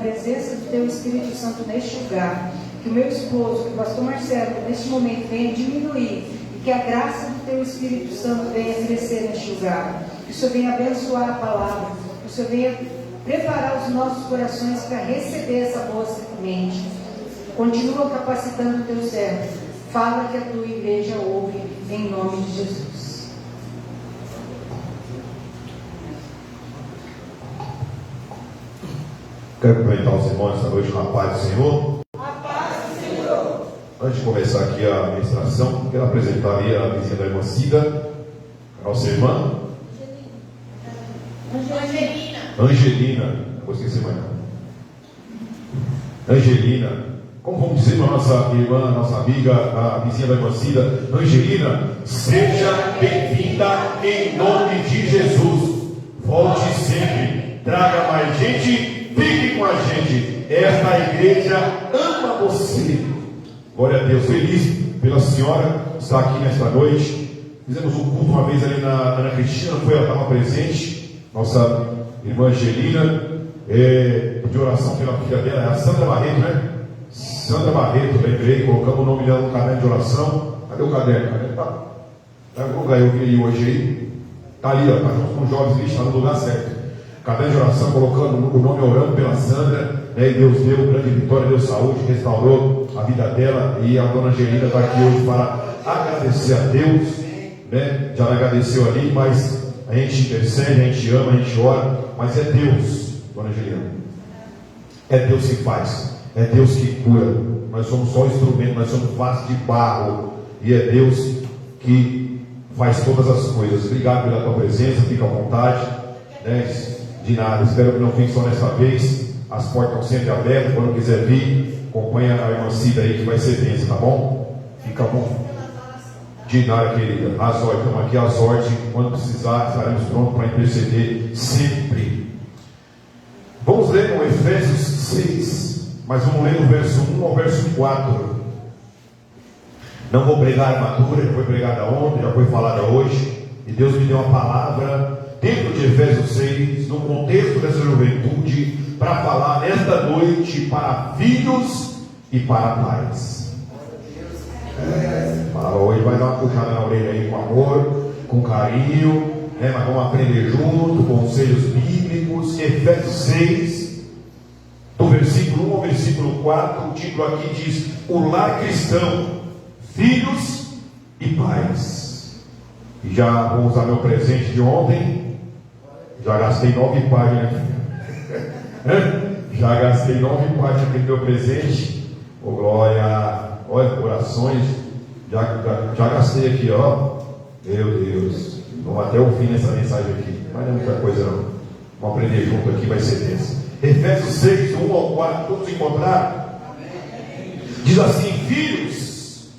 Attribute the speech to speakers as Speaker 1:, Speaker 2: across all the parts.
Speaker 1: presença do Teu Espírito Santo neste lugar. Que o meu esposo, que o pastor Marcelo, neste momento venha diminuir. E que a graça do Teu Espírito Santo venha crescer neste lugar. Que o Senhor venha abençoar a palavra. Que o Senhor venha preparar os nossos corações para receber essa boa semente. Continua capacitando o Teu servo. Fala que a Tua igreja ouve, em nome de Jesus.
Speaker 2: Quero cumprimentar os irmãos esta noite com a paz do Senhor.
Speaker 3: A paz do Senhor.
Speaker 2: Antes de começar aqui a ministração, quero apresentar ali a vizinha da irmã Cida, a nossa irmã Angelina. Vou esquecer mais não. Angelina. Como vamos dizer para a nossa irmã, nossa amiga, a vizinha da irmã Cida, Angelina, seja bem-vinda em nome de Jesus. Volte sempre, traga mais gente, fique com a gente. Esta igreja ama você. Glória a Deus, feliz pela senhora estar aqui nesta noite. Fizemos um culto uma vez ali na Ana Cristina, ela estava presente, nossa irmã Angelina, de oração pela filha dela, é a Sandra Barreto, né? Sandra Barreto, lembrei, colocamos o nome dela no caderno de oração. Cadê o caderno? O caderno tá. Eu vi hoje aí. Está ali, está junto com os jovens, está no lugar certo. Caderno de oração, colocando o nome, orando pela Sandra, né? E Deus deu grande vitória, deu saúde, restaurou a vida dela. E a dona Angelina está aqui hoje para agradecer a Deus, né? Já agradeceu ali, mas a gente intercede, a gente ama, a gente ora, mas é Deus, dona Angelina. É Deus que faz. É Deus que cura. Nós somos só instrumento, nós somos vasos de barro. E é Deus que faz todas as coisas. Obrigado pela tua presença, fica à vontade, né? De nada, espero que não fique só nessa vez. As portas estão sempre abertas. Quando quiser vir, acompanha a irmã Cida aí que vai ser bênção, tá bom? Fica bom. De nada, querida. Azor, estamos aqui, Azor, quando precisar, estaremos prontos para interceder sempre. Vamos ler no Efésios 6. Mas vamos ler do verso 1 ao verso 4. Não vou pregar a armadura, já foi pregada ontem, já foi falada hoje. E Deus me deu uma palavra dentro de Efésios 6, no contexto dessa juventude, para falar nesta noite para filhos e para pais. Hoje vai dar uma puxada na orelha aí com amor, com carinho, né? Mas vamos aprender junto, conselhos bíblicos. Efésios 6. Do versículo 1 ao versículo 4, o título aqui diz: o lar cristão, filhos e pais. E já vou usar meu presente de ontem. Já gastei 9 páginas aqui. Já gastei 9 páginas aqui no meu presente. Ô glória, olha, corações. Já gastei aqui, ó. Meu Deus. Vamos até o fim dessa mensagem aqui. Mas não é muita coisa não. Vamos aprender junto aqui, vai ser bênção. Efésios 6, 1 ao 4, todos encontraram? Diz assim: filhos,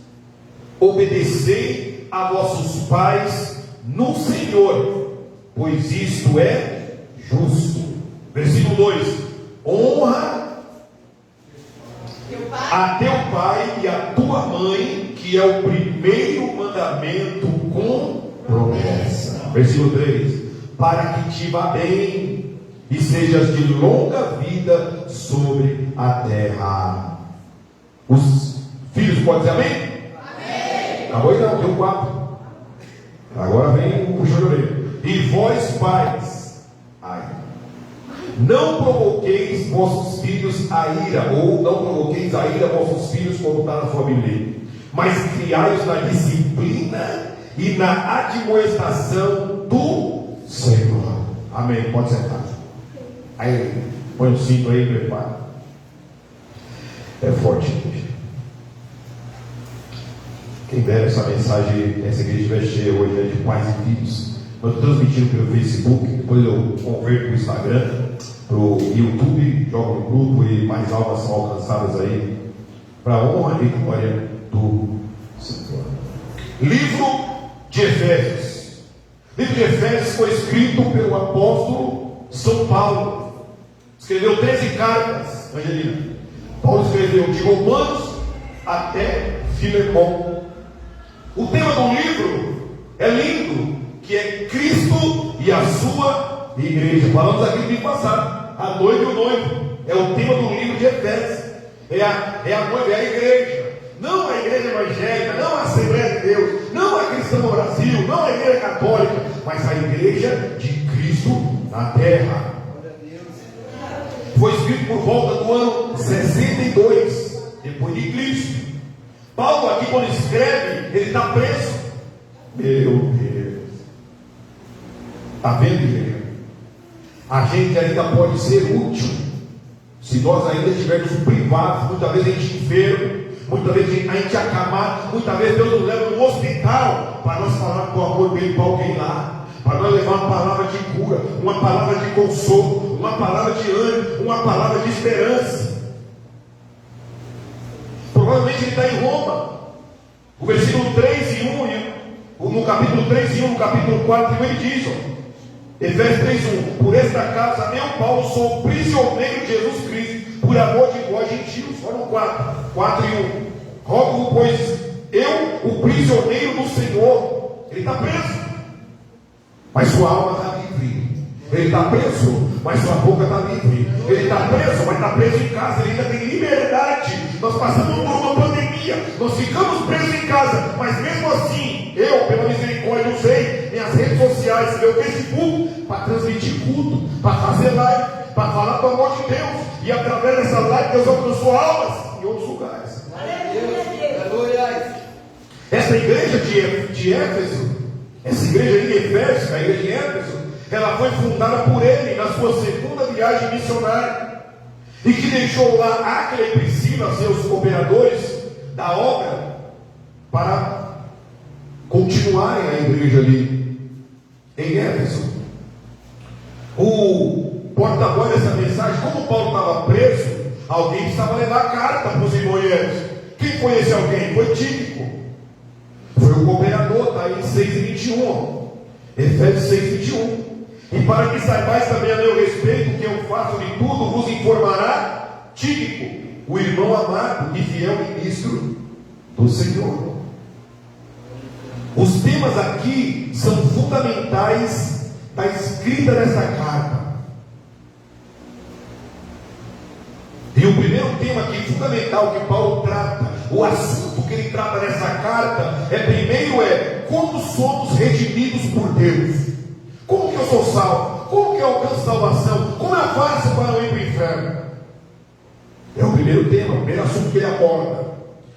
Speaker 2: obedecei a vossos pais no Senhor, pois isto é justo. Versículo 2: honra a teu pai e a tua mãe, que é o primeiro mandamento com promessa. Versículo 3: para que te vá bem e sejas de longa vida sobre a terra. Os filhos podem dizer amém? Amém. Acabou aí não, deu 4. Agora vem o puxão de orelha. E vós pais, não provoqueis vossos filhos a ira, ou não provoqueis a ira vossos filhos, como está na sua Bíblia, mas criai-os na disciplina e na admoestação do Senhor. Amém, pode sentar. Aí, põe o cinto aí e prepara. É forte, gente. Quem dera essa mensagem, essa igreja vai cheia hoje é de pais e filhos. Eu estou transmitindo pelo Facebook, depois eu converto para o Instagram, para o YouTube, jogo no grupo e mais almas são alcançadas aí, para a honra e glória do Senhor. Livro de Efésios. O livro de Efésios foi escrito pelo apóstolo São Paulo. Escreveu 13 cartas, Angelina. Paulo escreveu de Romanos até Filemão. O tema do livro é lindo, que é Cristo e a sua igreja. Falamos aqui no ano passado, a noiva e o noivo. é o tema do livro de Efésios. É a noiva, é a igreja. Não a igreja evangélica, não a Assembleia de Deus, não a cristã no Brasil, não a igreja católica, mas a igreja de Cristo na terra. Foi escrito por volta do ano 62, depois de Cristo. Paulo aqui quando escreve, ele está preso. Meu Deus. Está vendo, igreja? A gente ainda pode ser útil se nós ainda estivermos privados. Muitas vezes a gente enfermo, muitas vezes a gente acamado, muitas vezes Deus nos leva no hospital para nós falar do amor dele para alguém lá, para nós levar uma palavra de cura, uma palavra de consolo, uma palavra de ânimo, uma palavra de esperança. Provavelmente ele está em Roma. O versículo 3 e 1, no capítulo 3 e 1, no capítulo 4, ele diz, Efésios 3:1: por esta causa eu, Paulo, sou prisioneiro de Jesus Cristo, por amor de vós gentios. Foram 4 e 1. Rogo, pois eu, o prisioneiro do Senhor. Ele está preso, mas sua alma está livre. Ele está preso, mas sua boca está livre. Ele está preso, mas está preso em casa. Ele ainda tem liberdade. Nós passamos por uma pandemia, nós ficamos presos em casa, mas mesmo assim, eu, pela misericórdia, usei minhas redes sociais, meu Facebook, para transmitir culto, para fazer live, para falar do amor de Deus. E através dessa live, Deus alcançou almas em outros lugares. Essa igreja de Éfeso, essa igreja de Efésios, a igreja de Éfeso, ela foi fundada por ele na sua segunda viagem missionária, e que deixou lá Áquila e Priscila, seus cooperadores da obra, para continuarem a igreja ali em Éfeso. O porta-voz dessa mensagem, como Paulo estava preso, alguém precisava levar a carta para os irmãos. Quem foi esse alguém? Foi Tíquico. Foi o cooperador, está aí em 6:21, Efésios 6:21. E para que saibais também a meu respeito, que eu faço de tudo, vos informará Tíquico, o irmão amado e fiel ministro do Senhor. Os temas aqui são fundamentais da escrita dessa carta. E o primeiro tema aqui fundamental que Paulo trata, o assunto que ele trata nessa carta, primeiro como somos redimidos por Deus. Como que eu sou salvo? Como que eu alcanço salvação? Como eu faço para não ir para o inferno? É o primeiro tema, o primeiro assunto que ele aborda.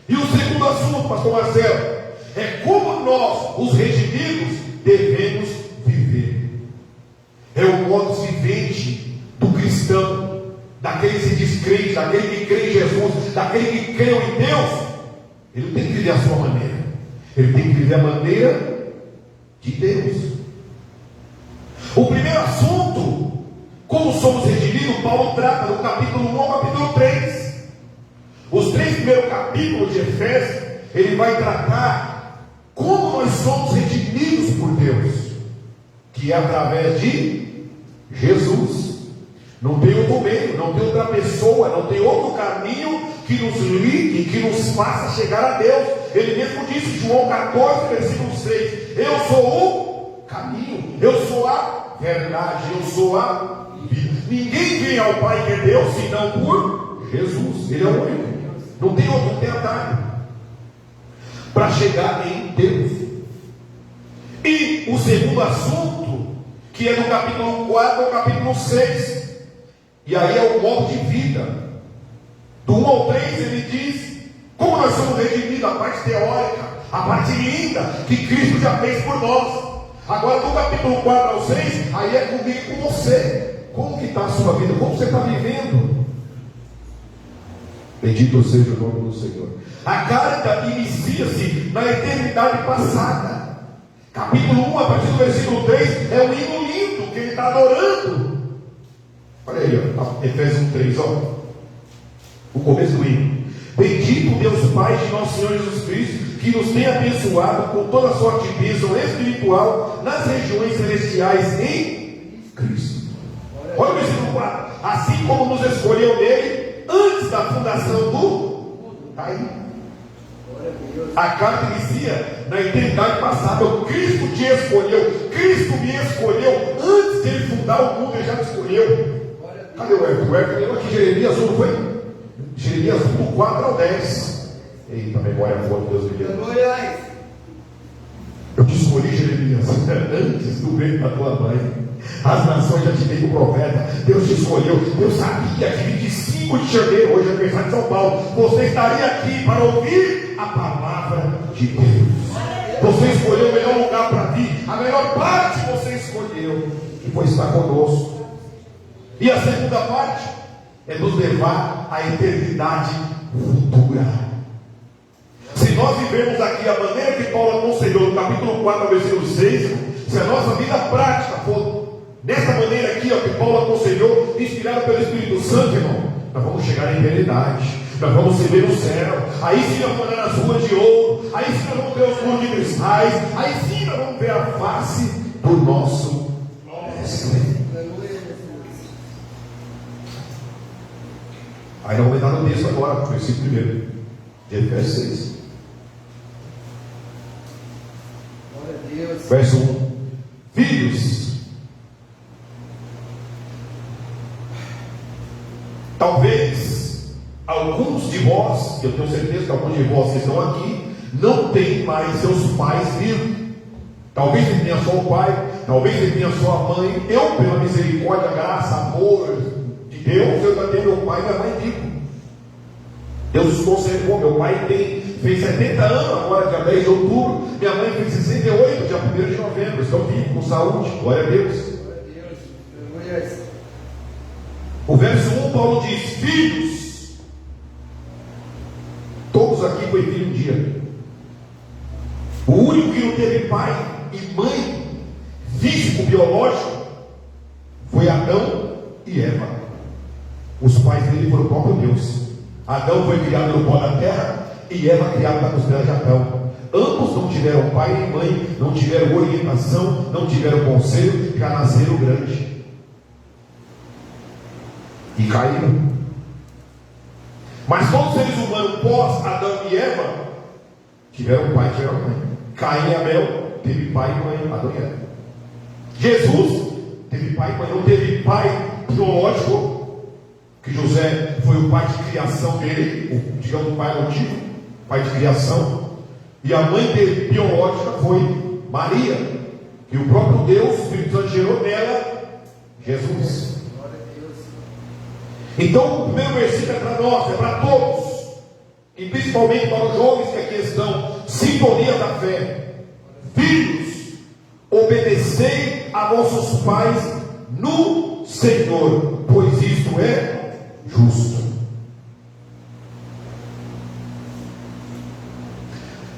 Speaker 2: E o segundo assunto, pastor Marcelo, é como nós, os redimidos, devemos viver. É o modo vivente do cristão, daquele que se diz crente, daquele que crê em Jesus, daquele que crê em Deus. Ele tem que viver a sua maneira. Ele tem que viver a maneira de Deus. O primeiro assunto, como somos redimidos, Paulo trata do capítulo 1 ao capítulo 3. Os 3 primeiros capítulos de Efésios, ele vai tratar como nós somos redimidos por Deus, que é através de Jesus. Não tem outro meio, não tem outra pessoa, não tem outro caminho que nos ligue, que nos faça chegar a Deus. Ele mesmo disse, João 14, versículo 6: eu sou o caminho, eu sou a verdade, eu sou a vida. Ninguém vem ao Pai que é Deus, senão por Jesus. Ele é o único. Não tem outro, não tem atalho para chegar em Deus. E o segundo assunto, que é do capítulo 4 ao capítulo 6, e aí é o modo de vida. Do 1 ao 3 ele diz como nós somos redimidos, a parte teórica, a parte linda que Cristo já fez por nós. Agora do capítulo 4 ao 6, aí é comigo e com você. Como que está a sua vida? Como você está vivendo? Bendito seja o nome do Senhor. A carta inicia-se na eternidade passada. Capítulo 1, a partir do versículo 3, é um hino lindo que ele está adorando. Olha aí, ó, Efésios 3, ó, o começo do hino. Bendito Deus Pai de nosso Senhor Jesus Cristo, que nos tem abençoado com toda sorte de bênção espiritual nas regiões celestiais em Cristo. Olha o versículo 4. Assim como nos escolheu nele antes da fundação do mundo. Está aí. A carta inicia na eternidade passada. Cristo te escolheu, Cristo me escolheu antes de ele fundar o mundo, ele já me escolheu. Cadê o Everton? O Everton leu aqui Jeremias 1, foi? Jeremias 1, do 4 ao 10. Eita, memória boa, Deus me livre. Eu te escolhi, Jeremias, antes do ventre da tua mãe. As nações já te dei o profeta. Deus te escolheu. Deus sabia que 25 de janeiro, hoje é aniversário de São Paulo, você estaria aqui para ouvir a palavra de Deus. Você escolheu o melhor lugar para vir. A melhor parte você escolheu, que foi estar conosco. E a segunda parte é nos levar à eternidade futura. Se nós vivemos aqui a maneira que Paulo aconselhou no capítulo 4, versículo 6, se a nossa vida prática for dessa maneira aqui, ó, que Paulo aconselhou, inspirado pelo Espírito Santo, irmão, nós vamos chegar à eternidade, nós vamos se ver no céu, aí sim nós vamos andar nas ruas de ouro, aí sim nós vamos ver os muros de cristais, aí sim nós vamos ver a face do nosso Mestre. Aí nós vamos entrar no texto agora, versículo 1, de Efésios 6. Verso 1: Filhos, talvez alguns de vós, eu tenho certeza que alguns de vós que estão aqui, não têm mais seus pais vivos. Talvez ele tenha só o pai, talvez ele tenha só a mãe. Eu, pela misericórdia, graça, amor de Deus, eu já tenho meu pai e minha mãe vivo. Deus os conservou. Meu pai fez 70 anos agora, dia 10 de outubro. Minha mãe fez 68, dia 1º de novembro. Estão vivos, com saúde. Glória a Deus. O verso 1, Paulo diz: filhos. Todos aqui foi filho um dia. O único que não teve pai e mãe físico, biológico, foi Adão e Eva. Os pais dele foram o próprio Deus. Adão foi criado no pó da terra e Eva criada na costela de Adão. Ambos não tiveram pai nem mãe, não tiveram orientação, não tiveram conselho, já nasceram grande e caíram. Mas todos os seres humanos pós Adão e Eva tiveram pai e tiveram mãe. Caim e Abel teve pai e mãe, Adão e Eva. Jesus teve pai e mãe, não teve pai biológico, que José foi o pai de criação dele, digamos o pai adotivo, pai de criação. E a mãe dele biológica foi Maria, que o próprio Deus, o Espírito Santo, gerou nela Jesus. Então o primeiro versículo é para nós, é para todos, e principalmente para os jovens que aqui estão, sintonia da fé. Filhos, obedecei a vossos pais no Senhor, pois isto é justo.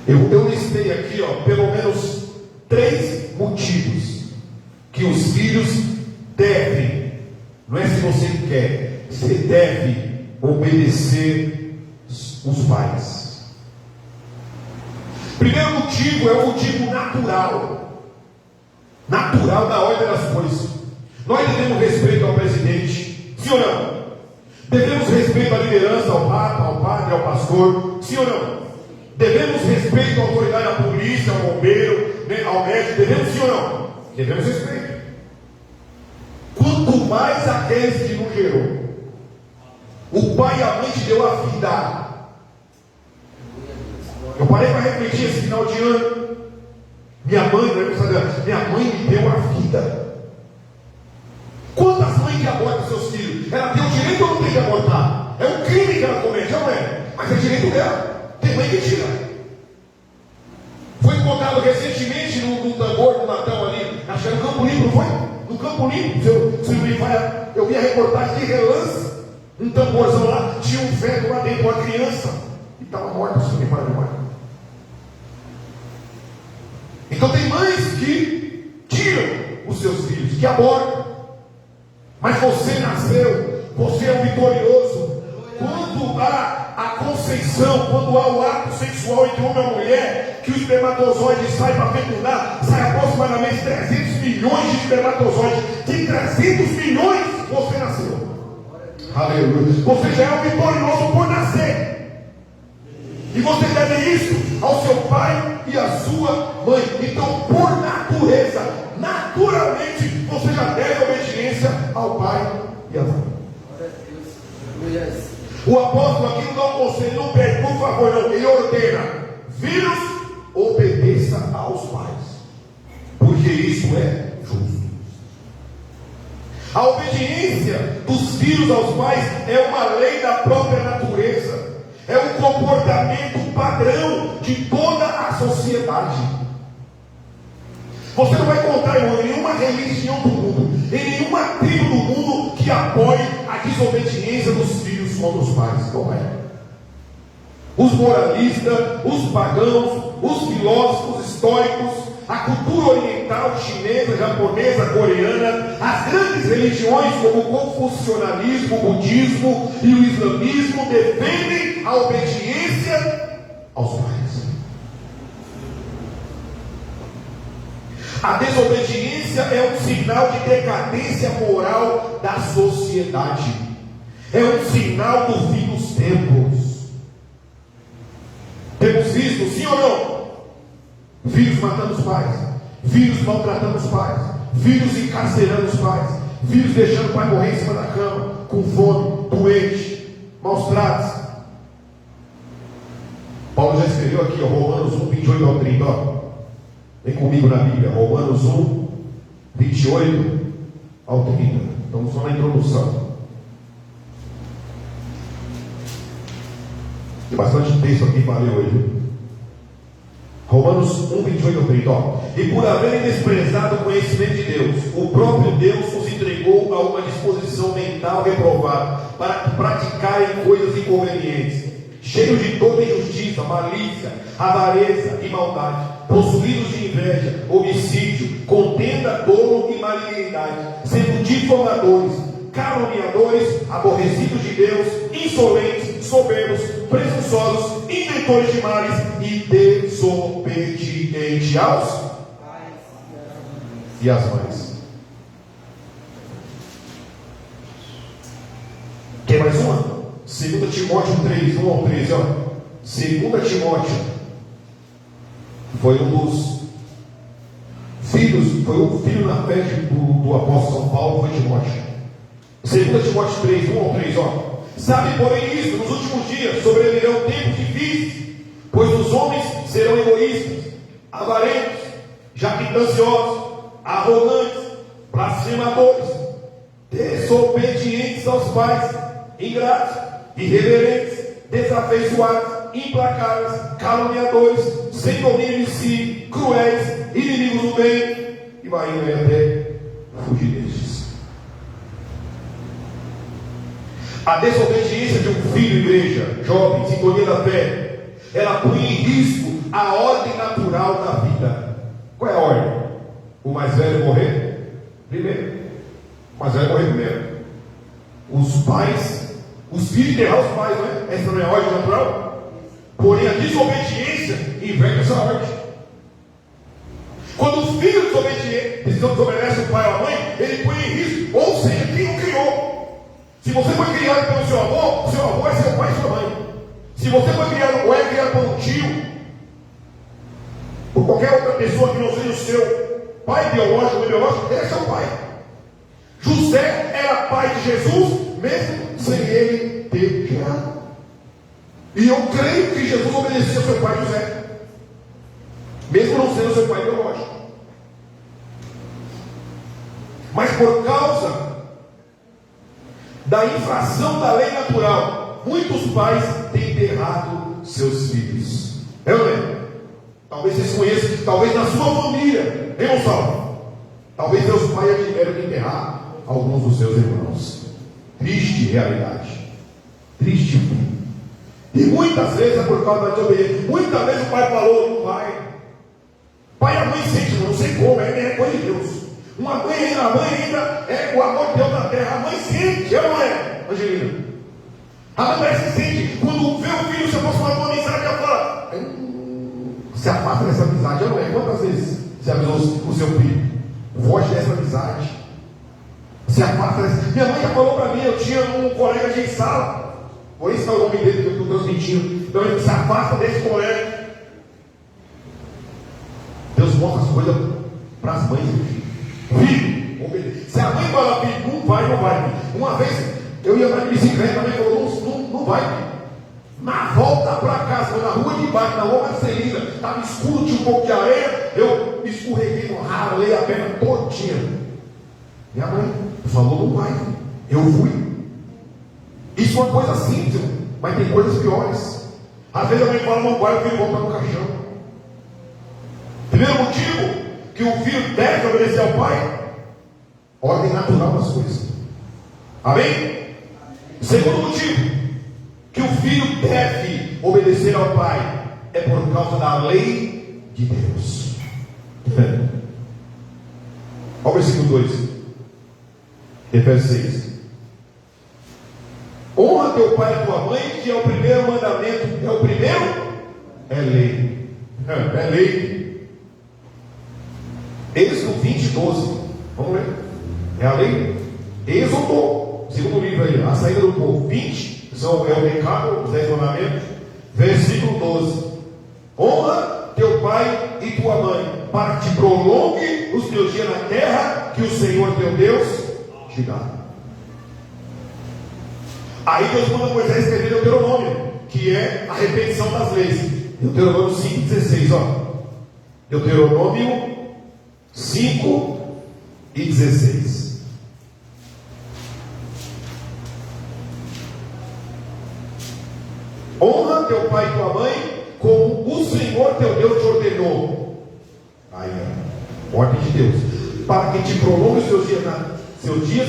Speaker 2: Eu listei aqui, pelo menos 3 motivos que os filhos devem, não é se você quer, você deve obedecer os pais. Primeiro motivo é o motivo natural da ordem das coisas. Nós devemos respeito ao presidente, sim ou não? Devemos respeito à liderança, ao papa, ao padre, ao pastor, sim ou não? Devemos respeito à autoridade, à polícia, ao bombeiro, ao médico, devemos, sim ou não? Devemos respeito. Quanto mais aqueles que nos gerou. O pai e a mãe te deu a vida. Eu parei para refletir esse final de ano. Minha mãe me deu a vida. Quantas mães que abortam seus filhos? Ela tem o direito ou não tem de abortar? É um crime que ela comete, não é? Mas é direito dela. Tem mãe que tira. Foi encontrado recentemente no tambor do Natal ali, acho que era no Campo Limpo, não foi? No Campo Limpo, se não me falha, eu vi a reportagem de relance, um tamborzão lá, tinha um feto lá dentro, uma criança, e estava morta, se não me falha a memória. Então tem mães que tiram os seus filhos, que abortam. Mas você nasceu, você é um vitorioso. Quando há a conceição, quando há o ato sexual entre homem e mulher, que o espermatozoide sai para fecundar, sai aproximadamente 300 milhões de espermatozoides. De 300 milhões você nasceu. Aleluia. Você já é um vitorioso por nascer. E você deve isso ao seu pai e à sua mãe. Então, por natureza, naturalmente, você já deve obediência ao pai e à mãe. O apóstolo aqui não dá um conselho, não pede, por favor, não. Ele ordena: filhos, obedeça aos pais, porque isso é justo. A obediência dos filhos aos pais é uma lei da própria natureza. É um comportamento padrão de toda a sociedade. Você não vai encontrar, irmão, em nenhuma religião do mundo, em nenhuma tribo do mundo que apoie a desobediência dos filhos contra os pais. Não é. Os moralistas, os pagãos, os filósofos históricos, a cultura oriental, chinesa, japonesa, coreana, as grandes religiões como o confucionalismo, o budismo e o islamismo defendem a obediência aos pais. A desobediência é um sinal de decadência moral da sociedade. É um sinal do fim dos tempos. Temos visto, sim ou não? Filhos matando os pais, filhos maltratando os pais, filhos encarcerando os pais, filhos deixando o pai morrer em cima da cama, com fome, doente, maus tratos. Paulo já escreveu aqui, ó, Romanos 1, 28 ao 30, ó. Vem comigo na Bíblia, Romanos 1, 28 ao 30. Estamos só na introdução. Tem bastante texto aqui para ler hoje. Romanos 1, 28 ao 30. Ó. E por haverem desprezado o conhecimento de Deus, o próprio Deus os entregou a uma disposição mental reprovada, para praticarem coisas inconvenientes, cheios de toda injustiça, malícia, avareza e maldade, possuídos de inveja, homicídio, contenda, dolo e malignidade, sendo difamadores, caluniadores, aborrecidos de Deus, insolentes, soberbos, presunçosos, inventores de males e desobedientes aos e às mães. Quer mais uma? 2 Timóteo 3, 1 ao 13, ó. 2 Timóteo foi um dos filhos, foi o filho na fé do apóstolo São Paulo, foi Timóteo. 2 Timóteo 3, 1 ao 3, ó. Sabe, porém, isso, nos últimos dias sobrevirão tempos difíceis, pois os homens serão egoístas, avarentos, jactanciosos, arrogantes, blasfemadores, desobedientes aos pais, ingratos, irreverentes, desafeiçoados, implacáveis, caluniadores, sem domínio de si, cruéis, inimigos do bem, e vai indo aí até fugir destes. A desobediência de um filho, igreja, jovem, sintonia da fé, ela põe em risco a ordem natural da vida. Qual é a ordem? O mais velho morrer primeiro. O mais velho morrer primeiro. Os pais, os filhos enterrar os pais, não é? Essa não é a ordem natural? Porém, a desobediência inverte essa ordem. Quando os filhos desobedecem o pai ou a mãe, ele põe em risco, ou seja, quem o criou. Se você foi criado pelo seu avô é seu pai e sua mãe. Se você foi criado ou é criado por um tio, por qualquer outra pessoa que não seja o seu pai biológico ou biológico, ele é seu pai. José era pai de Jesus, mesmo sem ele ter gerado. E eu creio que Jesus obedecia ao seu pai José, mesmo não sendo seu pai biológico. Mas por causa da infração da lei natural, muitos pais têm enterrado seus filhos. É ou não é? Talvez vocês conheçam, talvez na sua família, hein, Gonçalo? Talvez seus pais tiveram que enterrar alguns dos seus irmãos. Triste realidade. Triste fim. E muitas vezes é por causa da desobediência. Muitas vezes o pai falou, não vai. Pai e a mãe sentem, não sei como, é coisa de Deus. A mãe ainda é o amor de Deus na terra. A mãe sente, não é, Angelina? A mãe parece que sente. Quando vê o filho se aproximar de uma amizade, ela fala, se afasta dessa amizade, não é? Quantas vezes você avisou o seu filho? Foge dessa amizade. Se afasta dessa. Minha mãe já falou para mim, eu tinha um colega de sala, por isso é o nome dele que eu estou transmitindo. Então ele se afasta desse colega. Deus mostra as coisas para as mães e filhos. Filho, obedece. Se a mãe fala, filho, não vai. Uma vez, Eu ia para a bicicleta também, falou, não vai. Na volta para casa, na rua de baixo, na rua Marcelina, estava escuro, tinha um pouco de areia, eu escorreguei no ralo, lei a perna todinha. Minha mãe falou, não vai. Eu fui. Isso é uma coisa simples, mas tem coisas piores. Às vezes a mãe fala, não vai, o filho volta no caixão. Primeiro motivo, que o filho deve obedecer ao pai, ordem natural das coisas. Amém? Segundo motivo, que o filho deve obedecer ao pai, é por causa da lei de Deus. Olha o versículo 2, Efésios 6. Honra teu pai e tua mãe, que é o primeiro mandamento. É o primeiro? É lei. É lei. Êxodo 20, 12. Vamos ler. É a lei. Êxodo, segundo livro aí, a saída do povo. 20, é o pecado, os 10 mandamentos. Versículo 12. Honra teu pai e tua mãe, para que te prolongue os teus dias na terra que o Senhor teu Deus te dá. Aí Deus manda Moisés escrever Deuteronômio, que é a repetição das leis. Deuteronômio 5,16, ó. Deuteronômio 5:16. Honra teu pai e tua mãe, como o Senhor teu Deus te ordenou. Aí, ordem de Deus. Para que te prolongue os seus dias,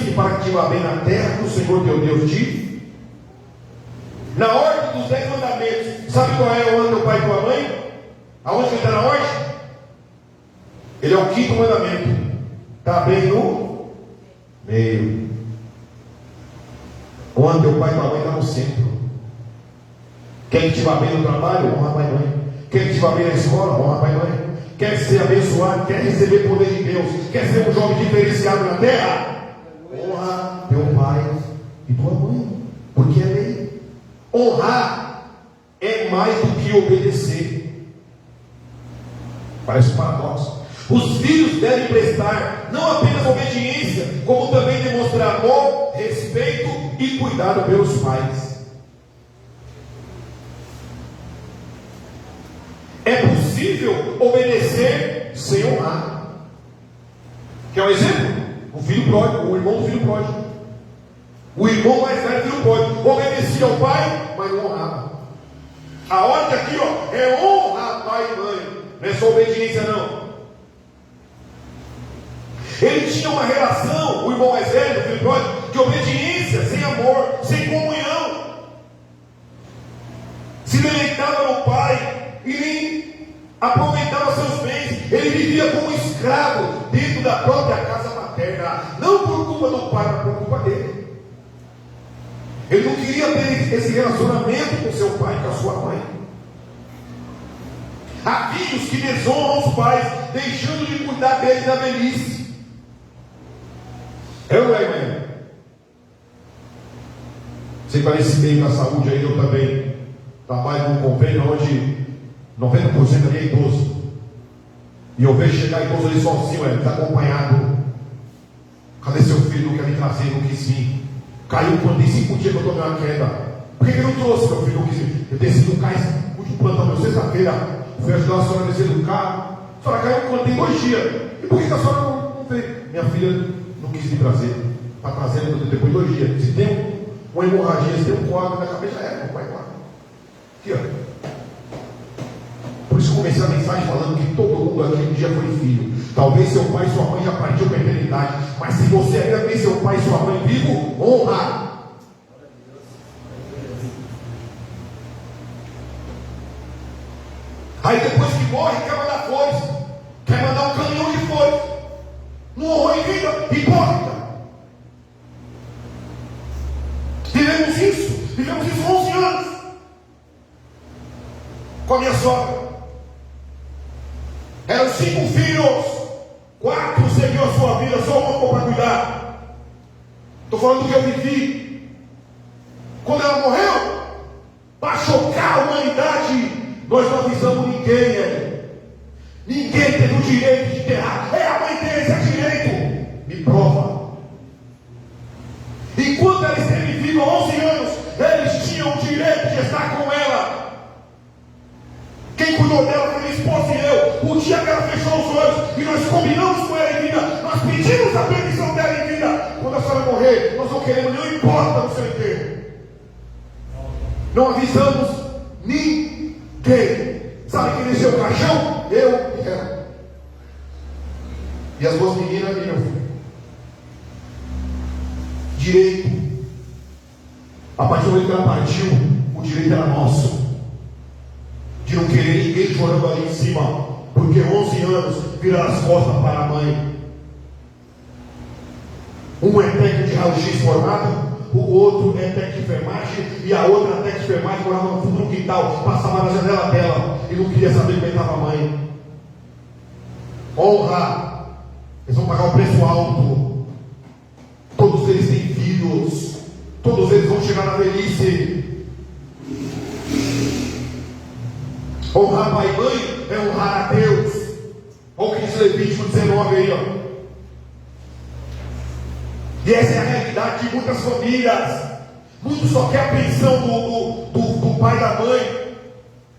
Speaker 2: e para que te vá bem na terra que o Senhor teu Deus te. Na ordem dos 10 mandamentos, sabe qual é? Honra teu pai e tua mãe? Aonde ele está na ordem? Ele é o 5º mandamento. Está bem no meio. Honra teu pai e tua mãe, está no centro. Quer que te vá bem no trabalho? Honra pai e mãe. Quer que te vá bem na escola? Honra pai e mãe. Quer ser abençoado? Quer receber poder de Deus? Quer ser um jovem diferenciado na terra? Honra teu pai e tua mãe, porque é lei. Honrar é mais do que obedecer. Parece um paradoxo. Os filhos devem prestar não apenas obediência, como também demonstrar amor, respeito e cuidado pelos pais. É possível obedecer sem honrar. Quer um exemplo? O filho pródigo, o irmão do filho pródigo. O irmão mais velho do filho pródigo obedecia ao pai, mas não honrava. A ordem aqui, ó, é honrar pai e mãe. Não é só obediência, não. Ele tinha uma relação, o irmão mais velho, o filho pródigo, de obediência, sem amor, sem comunhão. Se deleitava no pai e nem aproveitava seus bens. Ele vivia como escravo dentro da própria casa materna, não por culpa do pai, mas por culpa dele. Ele não queria ter esse relacionamento com seu pai e com a sua mãe. Há filhos que desonram os pais, deixando de cuidar deles na velhice. É ou não é, irmão? Você parece bem com a saúde aí, eu também trabalho num convênio onde 90% ali é idoso. E eu vejo chegar idoso ali sozinho, desacompanhado. Cadê seu filho? Não quer me trazer, não quis vir. Caiu quando tem 5 dias que eu tomei uma queda. Por que ele não trouxe, meu filho? Não quis vir. Eu desci do carro, último plantão meu, sexta-feira. Fui ajudar a senhora a descer do carro. A senhora caiu quando tem 2 dias. E por que a senhora não veio? Minha filha não quis me trazer. Está trazendo depois de 2 dias. Se tem uma hemorragia, se tem um coágulo na cabeça, não vai lá. Aqui, ó. Por isso comecei a mensagem falando que todo mundo aqui um dia foi filho. Talvez seu pai e sua mãe já partiu para a eternidade, mas se você ainda tem seu pai e sua mãe vivo, honra. Aí depois que morre, quer mandar flores, quer mandar um caminhão de flores. Não honrou em vida, hipócrita. Vivemos isso 11 anos com a minha sogra. Eram 5 filhos, 4 seguiu a sua vida, só uma ficou para cuidar. Estou falando do que eu vivi. Quando ela morreu, para chocar a humanidade, nós não avisamos ninguém. Ninguém teve o direito de enterrar. A mãe tem esse direito. Me prova. Enquanto ela esteve viva, de estar com ela. Quem cuidou dela foi minha esposa e eu. O dia que ela fechou os olhos e nós combinamos com ela em vida, nós pedimos a permissão dela em vida. Quando a senhora morrer, nós não queremos nenhuma importa no seu enterro. Não avisamos ninguém. Sabe quem desceu o caixão? Eu e ela. E as duas meninas e meu filho. Direito. A partir do momento que ela partiu, o direito era nosso. De não querer ninguém chorando ali em cima, porque 11 anos viraram as costas para a mãe. Um é técnico de raio-x formado, o outro é técnico de enfermagem, e a outra técnica de enfermagem morava no fundo do quintal, passava na janela dela e não queria saber como estava a mãe. Honra, eles vão pagar um preço alto. Todos eles têm filhos, todos eles vão chegar na velhice. Honrar pai e mãe é honrar a Deus. Olha o que diz Levítico 19 aí, ó. E essa é a realidade de muitas famílias. Muitos só querem a pensão do pai e da mãe.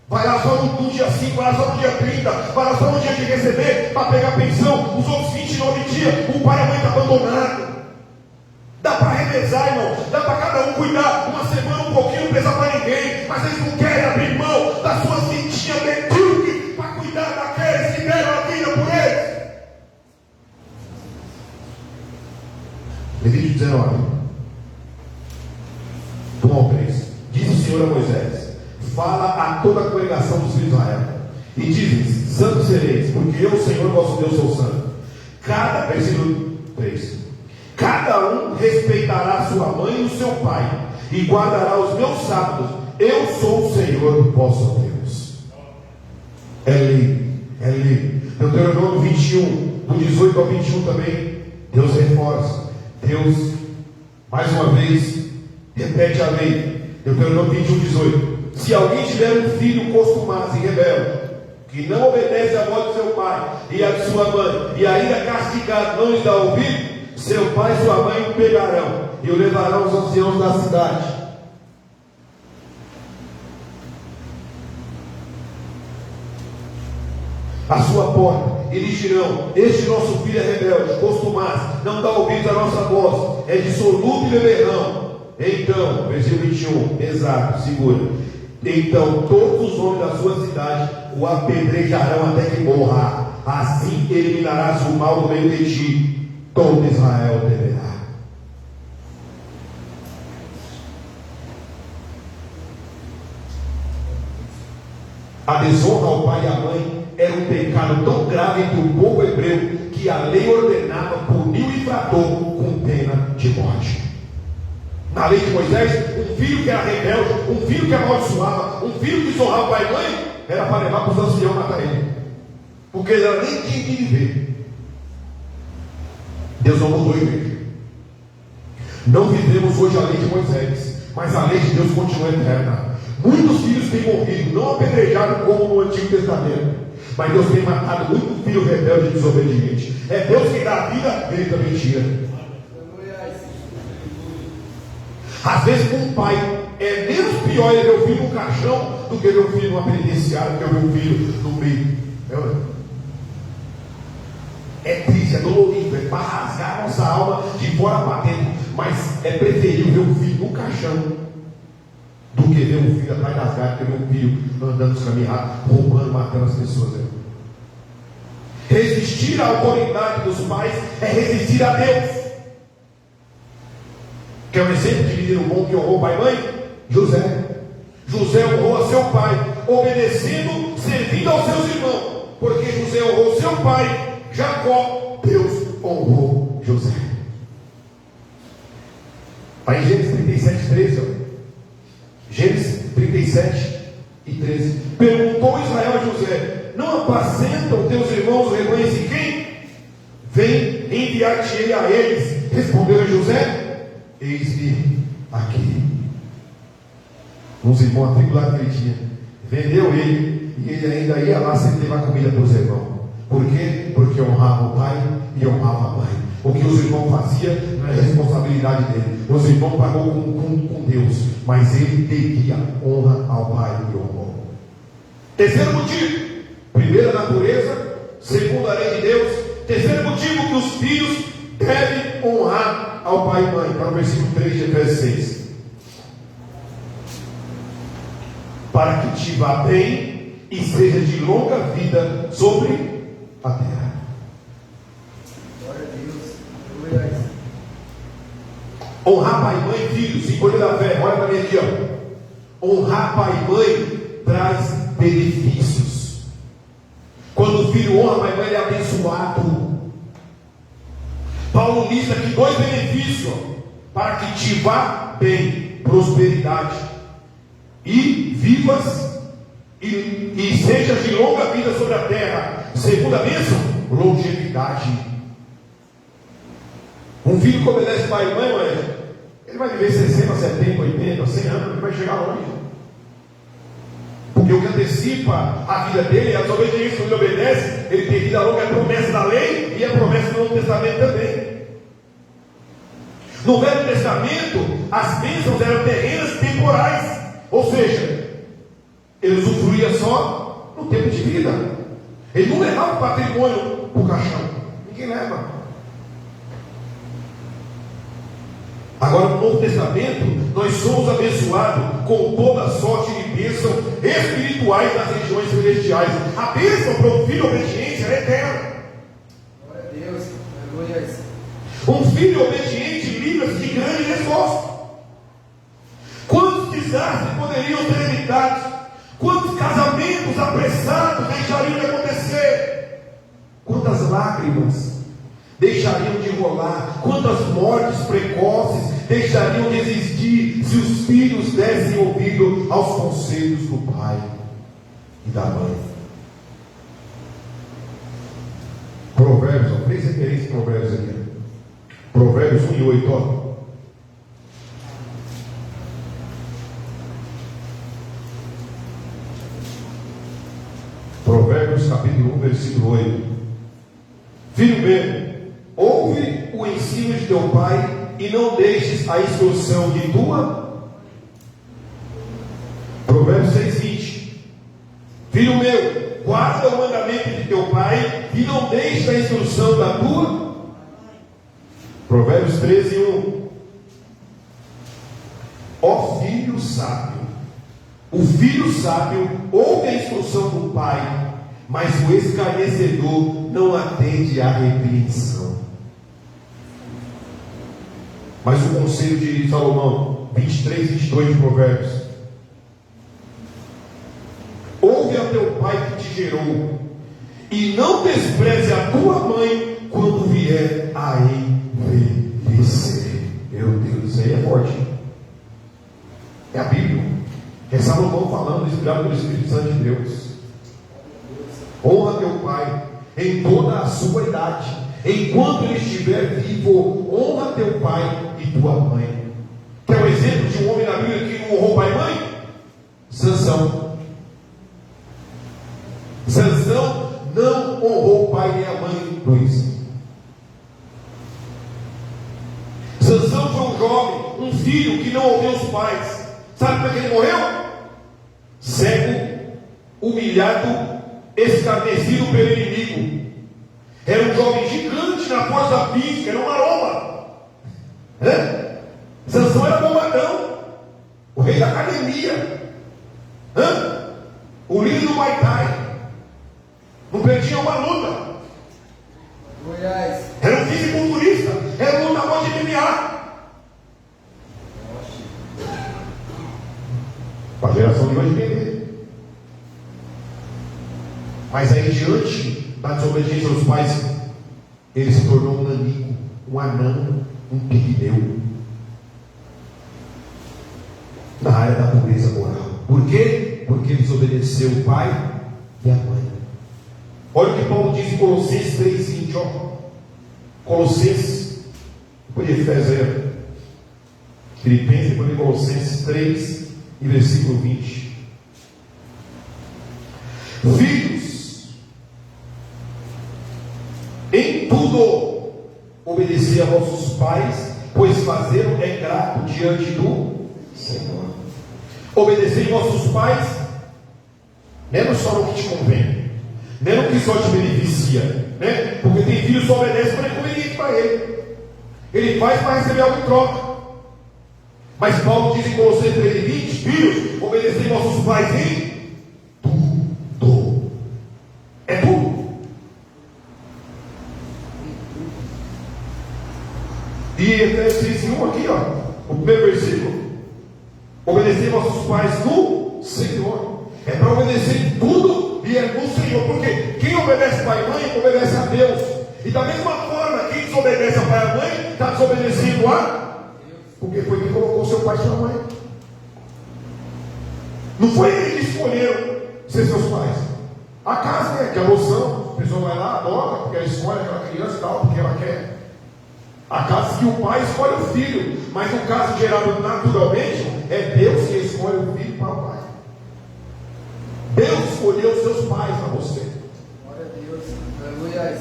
Speaker 2: Vai lá só no dia 5, vai lá só no dia 30, vai lá só no dia de receber para pegar a pensão. Os outros 29 dias, o pai e a mãe estão abandonados. Dá para revezar, irmão. Dá para cada um cuidar uma semana, um pouquinho, não precisa para ninguém. Mas eles não querem abrir mão das suas cintinhas medíocres para cuidar daqueles que deram a vida por eles. Levítico 19, 1 ao 3. Diz o Senhor a Moisés: fala a toda a congregação dos filhos de Israel, e diz-lhes: santos sereis, porque eu, Senhor vosso Deus, sou santo. Versículo 3: cada um respeitará sua mãe e o seu pai, e guardará os meus sábados. Eu sou o Senhor vosso Deus. É lei, é lei. Deuteronômio 21, do 18 ao 21 também, Deus reforça. Deus, mais uma vez, repete a lei. Deuteronômio 21, 18. Se alguém tiver um filho contumaz e rebelde, que não obedece à voz do seu pai e à de sua mãe, e ainda castigado não lhe dá ouvido, seu pai e sua mãe o pegarão e o levarão aos anciãos da cidade. A sua porta, e lhes dirão: este nosso filho é rebelde, contumaz, não dá ouvido à nossa voz, é dissoluto e beberrão. Então, versículo 21, exato, segura. Então todos os homens da sua cidade o apedrejarão até que morra. Assim eliminarás o mal do meio de ti. Todo Israel temerá. A desonra ao pai e à mãe era um pecado tão grave entre o povo hebreu que a lei ordenava punir o infrator com pena de morte. Na lei de Moisés, um filho que era rebelde, um filho que amaldiçoava, um filho que desonrava o pai e mãe, era para levar para os anciãos matar ele, porque ele nem tinha que viver. Deus não mudou a igreja. Não vivemos hoje a lei de Moisés, mas a lei de Deus continua eterna. Muitos filhos têm morrido, não apedrejados como no Antigo Testamento, mas Deus tem matado muito filho rebelde e desobediente. É Deus que dá a vida, ele também tira. Às vezes um pai é menos pior ele ver o filho no caixão do que ver o filho numa penitenciária, do que ver o filho no meio. É triste, é dolorido, é para rasgar a nossa alma de fora para dentro. Mas é preferível ver o filho no caixão do que ver o filho atrás das garras, do que ver o filho andando nos caminhos, roubando, matando as pessoas. Resistir à autoridade dos pais é resistir a Deus. Quer um exemplo de menino bom que honrou pai e mãe? José. José honrou a seu pai, obedecendo, servindo aos seus irmãos. Porque José honrou seu pai, Jacó, Deus honrou José. Aí Gênesis 37, 13. Ó. Gênesis 37 e 13. Perguntou Israel a José: não apacentam teus irmãos o rebanho de quem? Vem enviar-te-ei a eles. Respondeu a José: eis-me aqui. Uns irmãos atribulados aquele dia. Vendeu ele, e ele ainda ia lá sempre levar comida para os irmãos. Por quê? Porque honrava o pai e honrava a mãe. O que os irmãos faziam não é responsabilidade dele. Os irmãos pagou com Deus, mas ele devia honra e honrou. Terceiro motivo: primeiro, a natureza; segundo, a lei de Deus; terceiro motivo, que os filhos devem honrar ao pai e mãe. Para o versículo 3 de Efésios 6. Para que te vá bem e seja de longa vida sobre a terra.
Speaker 3: Glória a Deus. Glória a Deus.
Speaker 2: Honrar pai, mãe, filhos, escolha da fé. Olha para mim aqui, ó. Honrar pai e mãe traz benefícios. Quando o filho honra pai e mãe, ele é abençoado. Paulo lista aqui 2 benefícios: para que te vá bem, prosperidade, e vivas e sejas de longa vida sobre a terra. Segunda bênção, longevidade. Um filho que obedece pai e mãe, ele vai viver 60, 70, 80, 100 anos, ele vai chegar longe. Porque o que antecipa a vida dele é a desobediência. Quando ele obedece, ele tem vida longa, é a promessa da lei e a promessa do Novo Testamento também. No Velho Testamento, as bênçãos eram terrenas e temporais, ou seja, ele usufruía só no tempo de vida. Ele não levava o patrimônio para o caixão, ninguém leva. Agora, no Novo Testamento, nós somos abençoados com toda sorte de bênçãos espirituais nas regiões celestiais. A bênção para o filho obediente é eterna.
Speaker 3: Glória a Deus. Glória a Deus.
Speaker 2: Um filho obediente livra-se de grande esforço. Quantos desastres poderiam ser evitados? Quantos casamentos apressados deixariam de acontecer? Quantas lágrimas deixariam de rolar? Quantas mortes precoces deixariam de existir se os filhos dessem ouvido aos conselhos do pai e da mãe? Provérbios, 3 referências de Provérbios aqui. Provérbios 1 e 8, ó. Provérbios capítulo 1, versículo 8. Filho meu, ouve o ensino de teu pai e não deixes a instrução de tua. Provérbios 6, 20. Filho meu, guarda o mandamento de teu pai e não deixes a instrução da tua. Provérbios 13, 1. Ó filho sábio, o filho sábio ouve a instrução do pai, mas o escarnecedor não atende à repreensão. Mas o conselho de Salomão, 23, 22 de Provérbios: ouve a teu pai que te gerou, e não despreze a tua mãe quando vier a envelhecer. Meu Deus, isso aí é forte. É a Bíblia. É Salomão falando, inspirado pelo Espírito Santo de Deus. Honra teu pai em toda a sua idade, enquanto ele estiver vivo. Honra teu pai e tua mãe. Quer um exemplo de um homem na Bíblia que não honrou pai e mãe? Sansão. Sansão não honrou o pai nem a mãe, Luiz. Sansão foi um jovem, um filho que não ouviu os pais. Sabe como é que ele morreu? Cego, humilhado, escarnecido pelo inimigo. Era um jovem gigante na força física, era uma maromba. Sansão era bombadão, o rei da academia, o líder do Muay Thai. Não perdia uma luta.
Speaker 3: Goiás.
Speaker 2: Era um fisiculturista, era um lutador de MMA. Para a geração de hoje entender. Mas aí, diante da desobediência dos pais, ele se tornou um nanico, um anão, um pigmeu, na área da pureza moral. Por quê? Porque ele desobedeceu o pai e a mãe. Olha o que Paulo diz em Colossenses 3:20, ó. Colossenses, depois de Efésios, Filipenses, depois de Colossenses 3 e versículo 20. Filhos, em tudo obedecei a vossos pais, pois fazê-lo é grato diante do Senhor. Obedecei vossos pais Não é só no que te convém, não é no que só te beneficia, né? Porque tem filho que só obedece quando é conveniente para ele. Ele faz para receber algo em troca. Mas Paulo diz em Colossenses 3:20: filhos, obedecei vossos pais em tudo. É tudo. E Efésios 6:1 aqui, ó, o primeiro versículo: obedecei vossos pais no Senhor. É para obedecer em tudo e é no Senhor. Porque quem obedece pai e mãe, obedece a Deus. E da mesma forma, quem desobedece a pai e a mãe, está desobedecendo a Deus. Porque foi quem colocou seu pai e sua mãe. Não foi eles que escolheram ser seus pais. A casa é que a adoção, a pessoa vai lá, adota, porque ela escolhe aquela criança e tal, porque ela quer. A casa que o pai escolhe o filho, mas no caso gerado naturalmente, é Deus que escolhe o filho para o pai. Deus escolheu os seus pais para você.
Speaker 3: Glória a Deus. Aleluia.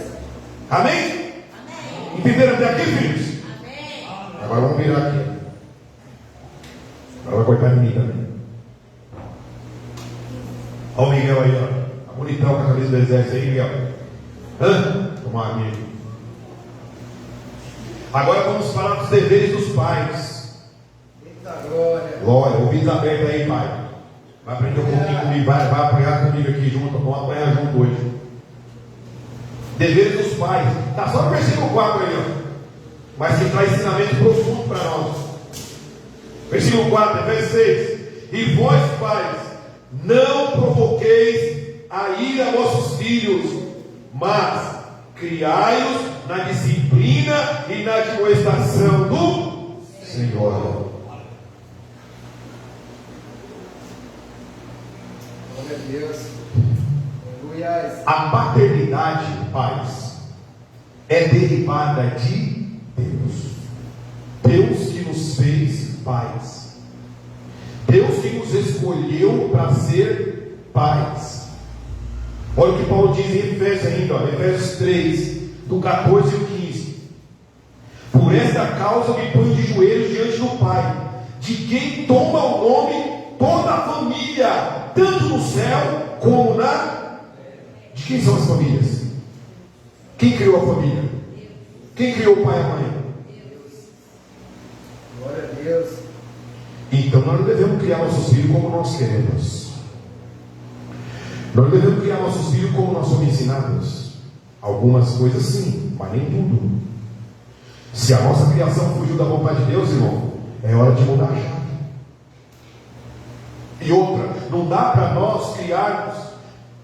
Speaker 2: Amém?
Speaker 4: Amém.
Speaker 2: Entenderam até aqui, filhos?
Speaker 4: Amém.
Speaker 2: Agora vamos virar aqui. Agora vai cortar em mim também. Olha o Miguel aí, ó. Tá bonitão com a camisa do exército aí, Miguel. Tomar amigo. Agora vamos falar dos deveres dos pais.
Speaker 3: Eita glória.
Speaker 2: Glória, ouvidos abertos aí, pai. Vai aprender um pouquinho comigo, vai apanhar comigo aqui junto, vamos apanhar junto hoje. Deveres dos pais. Está só no versículo 4 aí, ó. Mas que traz ensinamento profundo para nós. Versículo 4, Efésios 6. E vós, pais, não provoqueis a ira a vossos filhos, mas criai-os na disciplina e na admoestação do Senhor.
Speaker 3: Glória a Deus. Aleluia.
Speaker 2: A paternidade, pais, é derivada de Deus. Deus que nos fez pais. Deus que nos escolheu para ser pais. Olha o que Paulo diz em Efésios ainda, ó, Efésios 3, do 14 e 15. Por esta causa me ponho de joelhos diante do Pai, de quem toma o nome toda a família, tanto no céu como na... De quem são as famílias? Quem criou a família? Quem criou o pai e a mãe?
Speaker 3: Glória a Deus.
Speaker 2: Então nós não devemos criar nossos filhos como nós queremos. Nós não devemos criar nossos filhos como nós somos ensinados. Algumas coisas sim, mas nem tudo. Se a nossa criação fugiu da vontade de Deus, irmão, é hora de mudar a chave. E outra, não dá para nós criarmos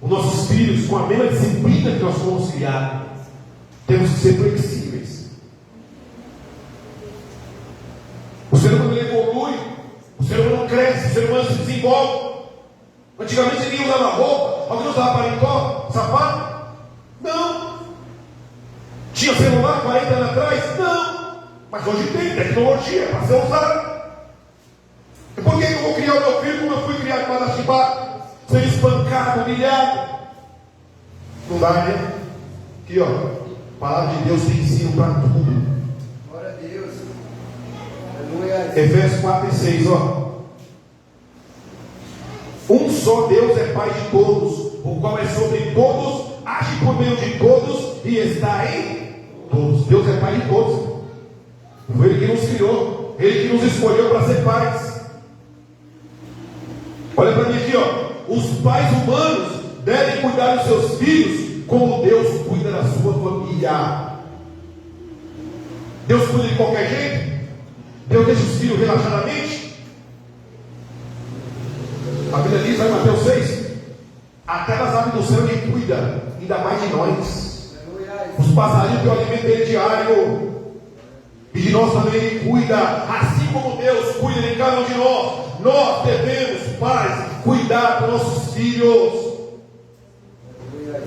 Speaker 2: os nossos filhos com a mesma disciplina que nós fomos criados. Temos que ser flexíveis. O ser humano evolui, o ser humano cresce, o ser humano se desenvolve. Antigamente ninguém usava roupa, alguém usava paletó, sapato? Não. Tinha celular 40 anos atrás? Não. Mas hoje tem tecnologia para ser usada. E por que eu vou criar o meu filho como eu fui criado para Marachibá? Ser espancado, humilhado? Não dá, né? Aqui, ó. A palavra de Deus tem ensino para tudo.
Speaker 3: Glória a Deus. Aleluia.
Speaker 2: Efésios 4 e 6, ó. Um só Deus é Pai de todos, o qual é sobre todos, age por meio de todos e está em todos. Deus é Pai de todos. Foi Ele que nos criou, Ele que nos escolheu para ser pais. Olha para mim aqui, ó. Os pais humanos devem cuidar dos seus filhos como Deus cuida da sua família. Deus cuida de qualquer jeito? Deus deixa os filhos relaxadamente? A Bíblia diz lá em Mateus 6: até as aves do céu Ele cuida, ainda mais de nós.
Speaker 3: Aleluia.
Speaker 2: Os passarinhos que eu alimento dele diário. E de nós também Ele cuida, assim como Deus cuida de cada um de nós. Nós devemos, pais, cuidar dos nossos filhos.
Speaker 3: Aleluia.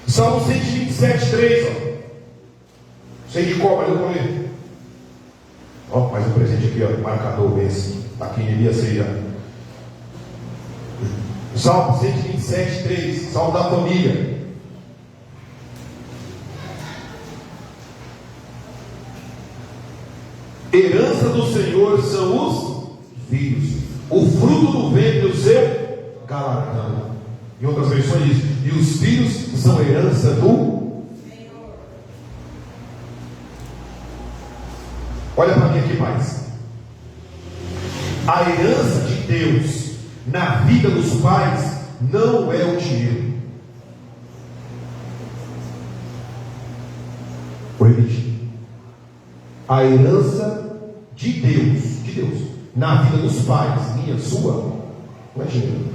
Speaker 2: Salmo 127, 3. Ó. Sei de qual, mas eu vou ler. Ó, mais um presente aqui, ó, marcador desse. Aqui em Elias seja. Salmo 127, 3. Salmo da família. Herança do Senhor são os filhos, o fruto do ventre do seu galardão. Em outras versões diz: e os filhos são herança do Senhor. Olha para mim aqui, pais. A herança de Deus na vida dos pais não é o dinheiro. Vou repetir. A herança de Deus, na vida dos pais, minha, sua, não é dinheiro.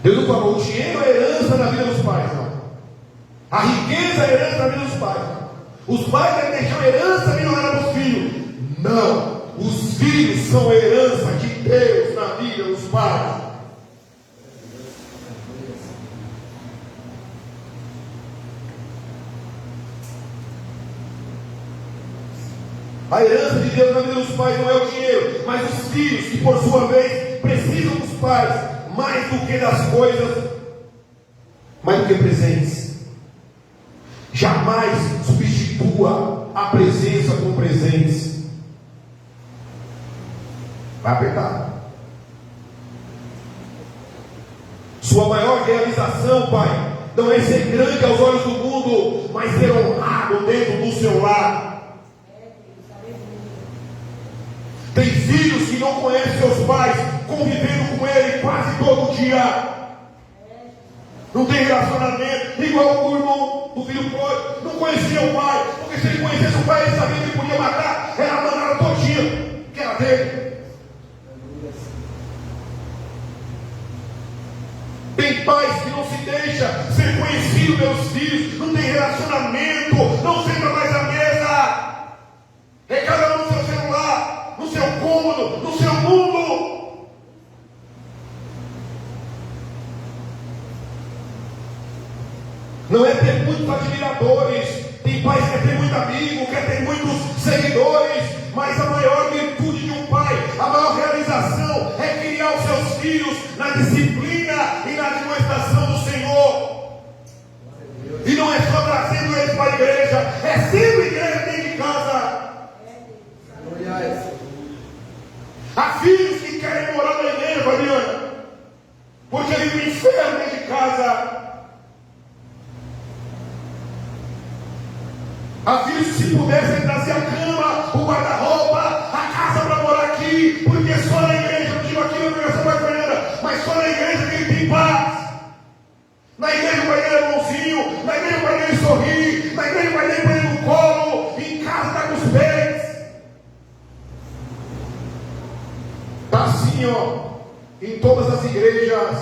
Speaker 2: Deus não falou: o dinheiro é herança na vida dos pais, não. A riqueza é herança na vida dos pais, não. Os pais devem deixar uma herança milionária para os filhos. Não. Os filhos são herança de Deus na vida dos pais. A herança de Deus na vida dos pais não é o dinheiro, mas os filhos, que por sua vez precisam dos pais mais do que das coisas, mais do que presentes. Jamais substitua a presença com presentes. Vai apertar. Sua maior realização, pai, não é ser grande aos olhos do mundo, mas ser honrado dentro do seu lar. Tem filhos que não conhecem seus pais, convivendo com ele quase todo dia. Não tem relacionamento, igual o irmão do filho pródigo, não conhecia o pai, porque se ele conhecesse o pai, ele sabia que ele podia matar, era a manada todinha, que era dele. Tem pais que não se deixam ser conhecidos pelos filhos, não tem relacionamento, não senta mais à mesa, é cada um no seu celular, no seu cômodo, no seu mundo. Não é ter muitos admiradores. Tem pais que quer ter muito amigo, quer ter muitos seguidores, mas a maior virtude de um pai, a maior realização é criar os seus filhos na disciplina e na administração do Senhor. E não é só trazendo eles para a igreja, é sendo igreja dentro de casa. Há filhos que querem morar na igreja, Fabiana, porque eles me enfermam dentro de casa. Há filhos que, se pudessem, trazer a cama, o guarda-roupa, a casa para morar aqui, porque só na igreja, eu digo aqui na Universidade da Fernanda, mas só na igreja que ele tem paz. Na igreja o pai dele é bonzinho, na igreja o pai dele sorri, na igreja o pai dele põe ele no colo, em casa está com os pés. Está assim, ó, em todas as igrejas,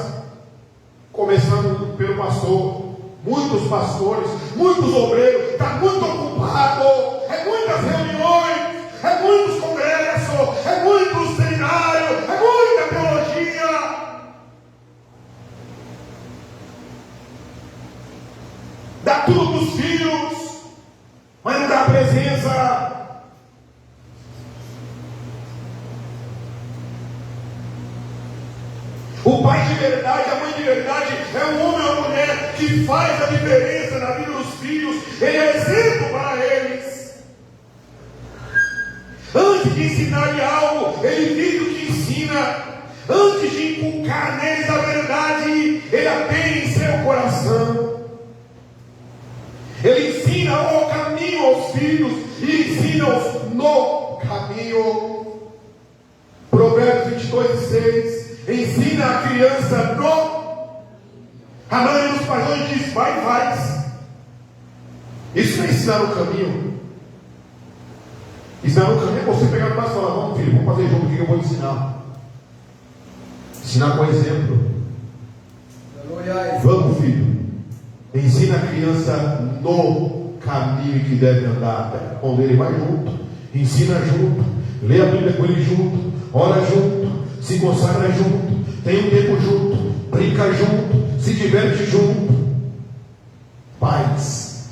Speaker 2: começando pelo pastor. Muitos pastores, muitos obreiros, está muito ocupado, é muitas reuniões, é muitos congressos, é muitos seminários, é muita teologia. Dá tudo para os filhos, mas não dá presença. O pai de verdade, a mãe de verdade, é um homem ou uma mulher que faz a diferença na vida dos filhos. Ele é exemplo para eles. Antes de ensinar-lhe algo, ele vive o que ensina. Antes de inculcar neles a verdade, ele a tem em seu coração. Ele ensina o caminho aos filhos e ensina-os no caminho. Provérbios 22:6. Ensina a criança no. A maioria dos pais hoje diz: vai e faz. Isso não é ensinar no caminho. Ensinar no caminho é você pegar no braço e falar: vamos, filho, vamos fazer junto, o que eu vou ensinar? Ensinar com exemplo. Vamos, filho. Ensina a criança no caminho que deve andar, onde ele vai junto. Ensina junto. Lê a Bíblia com ele junto. Ora junto. Se consagra junto, tem um tempo junto, brinca junto, se diverte junto. Pais.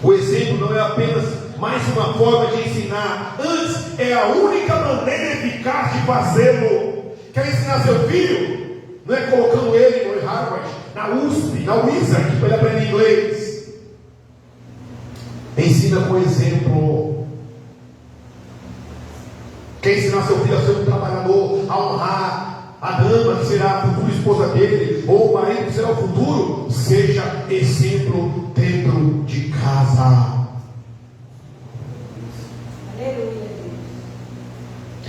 Speaker 2: O exemplo não é apenas mais uma forma de ensinar, antes é a única maneira eficaz de fazê-lo. Quer ensinar seu filho? Não é colocando ele no Harvard, na USP, na Wizard, para ele aprender inglês. Ensina com exemplo. quer ensinar seu filho a ser um trabalhador, a honrar a dama que será a futura esposa dele, ou o marido que será o futuro, seja exemplo dentro de casa.
Speaker 1: Aleluia.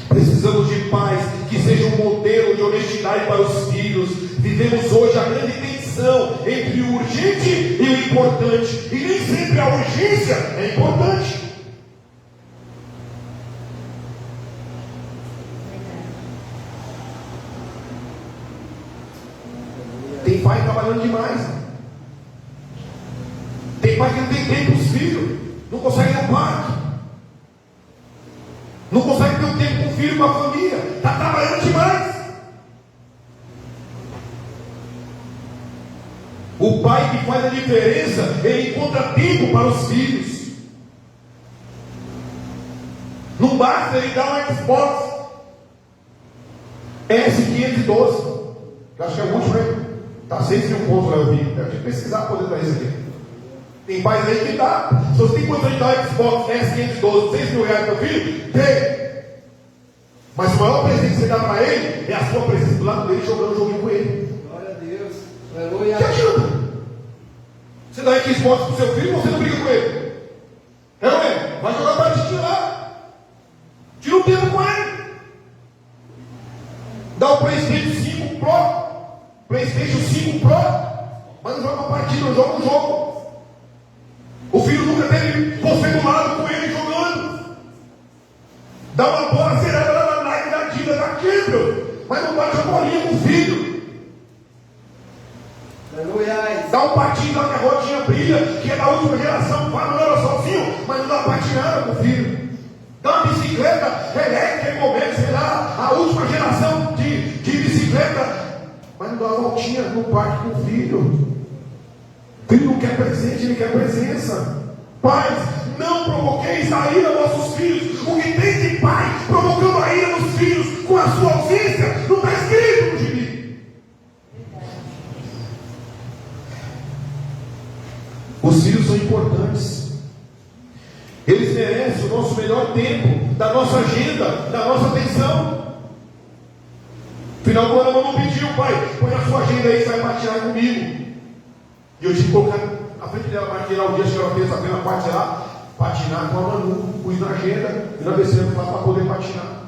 Speaker 2: Precisamos de pais que sejam um modelo de honestidade para os filhos. Vivemos hoje a grande tensão entre o urgente e o importante, e nem sempre a urgência é importante. Tem pai trabalhando demais. Tem pai que não tem tempo para os filhos, não consegue ir ao parque, não consegue ter um tempo com o filho, com a família, está trabalhando demais. O pai que faz a diferença, ele encontra tempo para os filhos. Não basta ele dar um Xbox S512, que eu acho que é o último, né? Está 6 mil pontos lá, eu vi. Deve ter que pesquisar para poder dar isso aqui. Tem pais aí que dá. Se você tem condições de dar um Xbox S512, 6 mil reais para o filho, tem. Mas o maior presente que você dá para ele é a sua presença do lado dele, jogando um joguinho com ele.
Speaker 3: Glória a Deus. Aleluia.
Speaker 2: Que adianta? Você dá Xbox para o seu filho e você não briga com ele. Não é? Vai jogar partidinha lá. Tira um tempo com ele. Dá o PlayStation 5 Pro. PlayStation 5 Pro. Mas não joga uma partida, não joga um jogo. O filho nunca teve você do lado com ele jogando. Dá uma bola zerada lá na Nike, da Adidas, da Campbell. Mas não bate a bolinha com o filho.
Speaker 3: Aleluia.
Speaker 2: Dá um patinho lá que a rodinha brilha, que é da última geração, vai não era sozinho, mas não dá patinada com o filho. Dá uma bicicleta elétrica, momento, sei lá, a última geração de bicicleta, mas não dá uma voltinha no parque com o filho. O filho não quer presente, ele quer presença. Pais, não provoqueis a ira dos vossos filhos. O que tem de pai provocando a ira dos filhos com a sua ausência, não está escrito no gibi. Os filhos são importantes. Eles merecem o nosso melhor tempo, da nossa agenda, da nossa atenção. Final do ano eu não pediu, pai, põe na sua agenda aí, você vai patinar comigo. E eu tive que colocar à frente dela para tirar o dia, acho que era terça-feira, patinar com a Manu. Pus na agenda e na BC lá para poder patinar.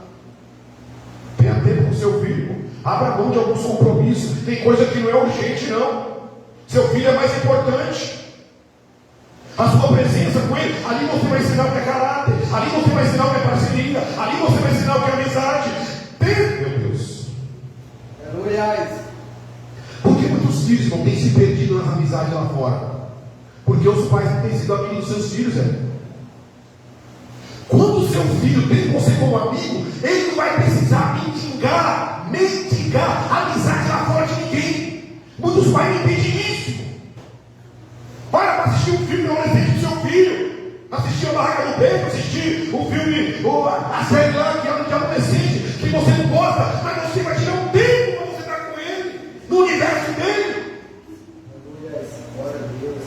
Speaker 2: Tenha tempo com o seu filho. Abra mão de alguns compromissos. Tem coisa que não é urgente, não. Seu filho é mais importante. A sua presença com ele, ali você vai ensinar o que é caráter, ali você vai ensinar o que é parceria, ali você vai ensinar o que é amizade. Meu Deus.
Speaker 3: Aleluia.
Speaker 2: Por que muitos filhos não têm se perdido nas amizades lá fora? Porque os pais não têm sido amigos dos seus filhos, Quando o seu filho tem você como amigo, ele não vai precisar mendigar amizade lá fora de ninguém. Muitos pais não entendem isso. Para assistir um filme adolescente do seu filho, assistir a Barraca do Beco, assistir o filme, a série lá que é de adolescente, que você não gosta, mas você vai tirar um tempo para você estar com ele, no universo dele.
Speaker 3: Aleluia. Glória a Deus.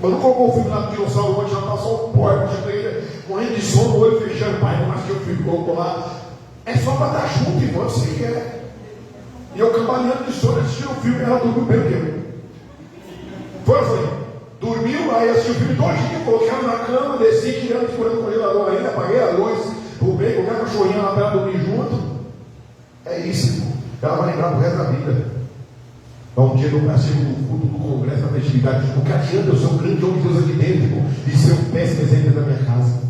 Speaker 2: Mas não colocou o filme lá do dinossauro ontem, já está só o porco, já tem morrendo de sono, o olho fechando, pai, vamos assistir o filme, colocou lá. É só para estar junto, irmão, se quer. E eu cambaleando de sono, assistindo o filme, ela dormiu bem o quê? Foi. Dormiu, aí assisti o filme todinho, coloquei ela na cama, desci, tirando, escurando o congelador ainda, apaguei a luz, dormi, coloquei a cachorrinha lá para ela dormir junto. É isso, irmão. Ela vai lembrar pro resto da vida. Um dia eu participo do culto do congresso da festividade. O que adianta eu ser um grande homem de Deus aqui dentro, irmão, e ser um péssimo exemplo da minha casa?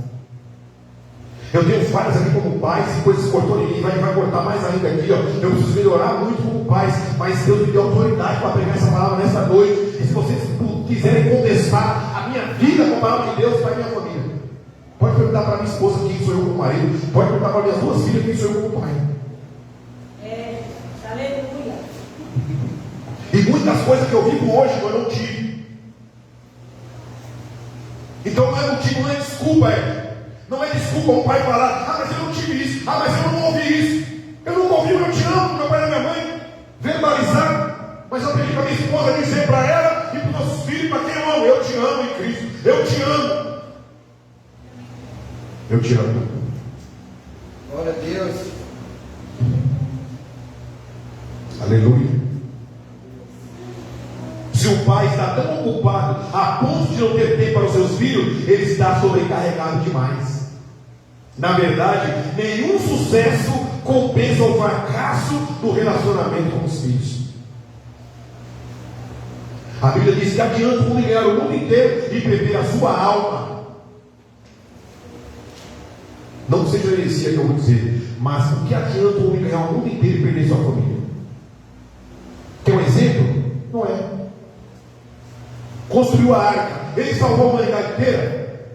Speaker 2: Eu tenho falhas aqui como pais, e coisas que cortou em mim, vai cortar mais ainda aqui, ó. Eu preciso melhorar muito como pais, mas Deus me deu autoridade para pregar essa palavra nesta noite. E se vocês quiserem contestar a minha vida com a palavra de Deus, vai minha família. Pode perguntar para minha esposa quem sou eu como marido, pode perguntar para minhas duas filhas quem sou eu como pai.
Speaker 1: Aleluia.
Speaker 2: E muitas coisas que eu vivo hoje eu não tive. Então não é motivo, não é desculpa, Não é desculpa um pai falar, mas eu não tive isso, mas eu não ouvi isso. Eu não ouvi, eu te amo, meu pai e minha mãe. Verbalizar. Mas eu pedi para minha esposa dizer para ela e para os nossos filhos, para quem eu amo, eu te amo em Cristo. Eu te amo. Eu te amo.
Speaker 3: Glória a Deus.
Speaker 2: Aleluia. Se o pai está tão ocupado a ponto de não ter tempo para os seus filhos, ele está sobrecarregado demais. Na verdade, nenhum sucesso compensa o fracasso do relacionamento com os filhos. A Bíblia diz que adianta o homem ganhar o mundo inteiro e perder a sua alma. Não seja heresia que eu vou dizer, mas o que adianta o homem ganhar o mundo inteiro e perder sua família? Quer um exemplo? Não é. Construiu a arca, ele salvou a humanidade inteira?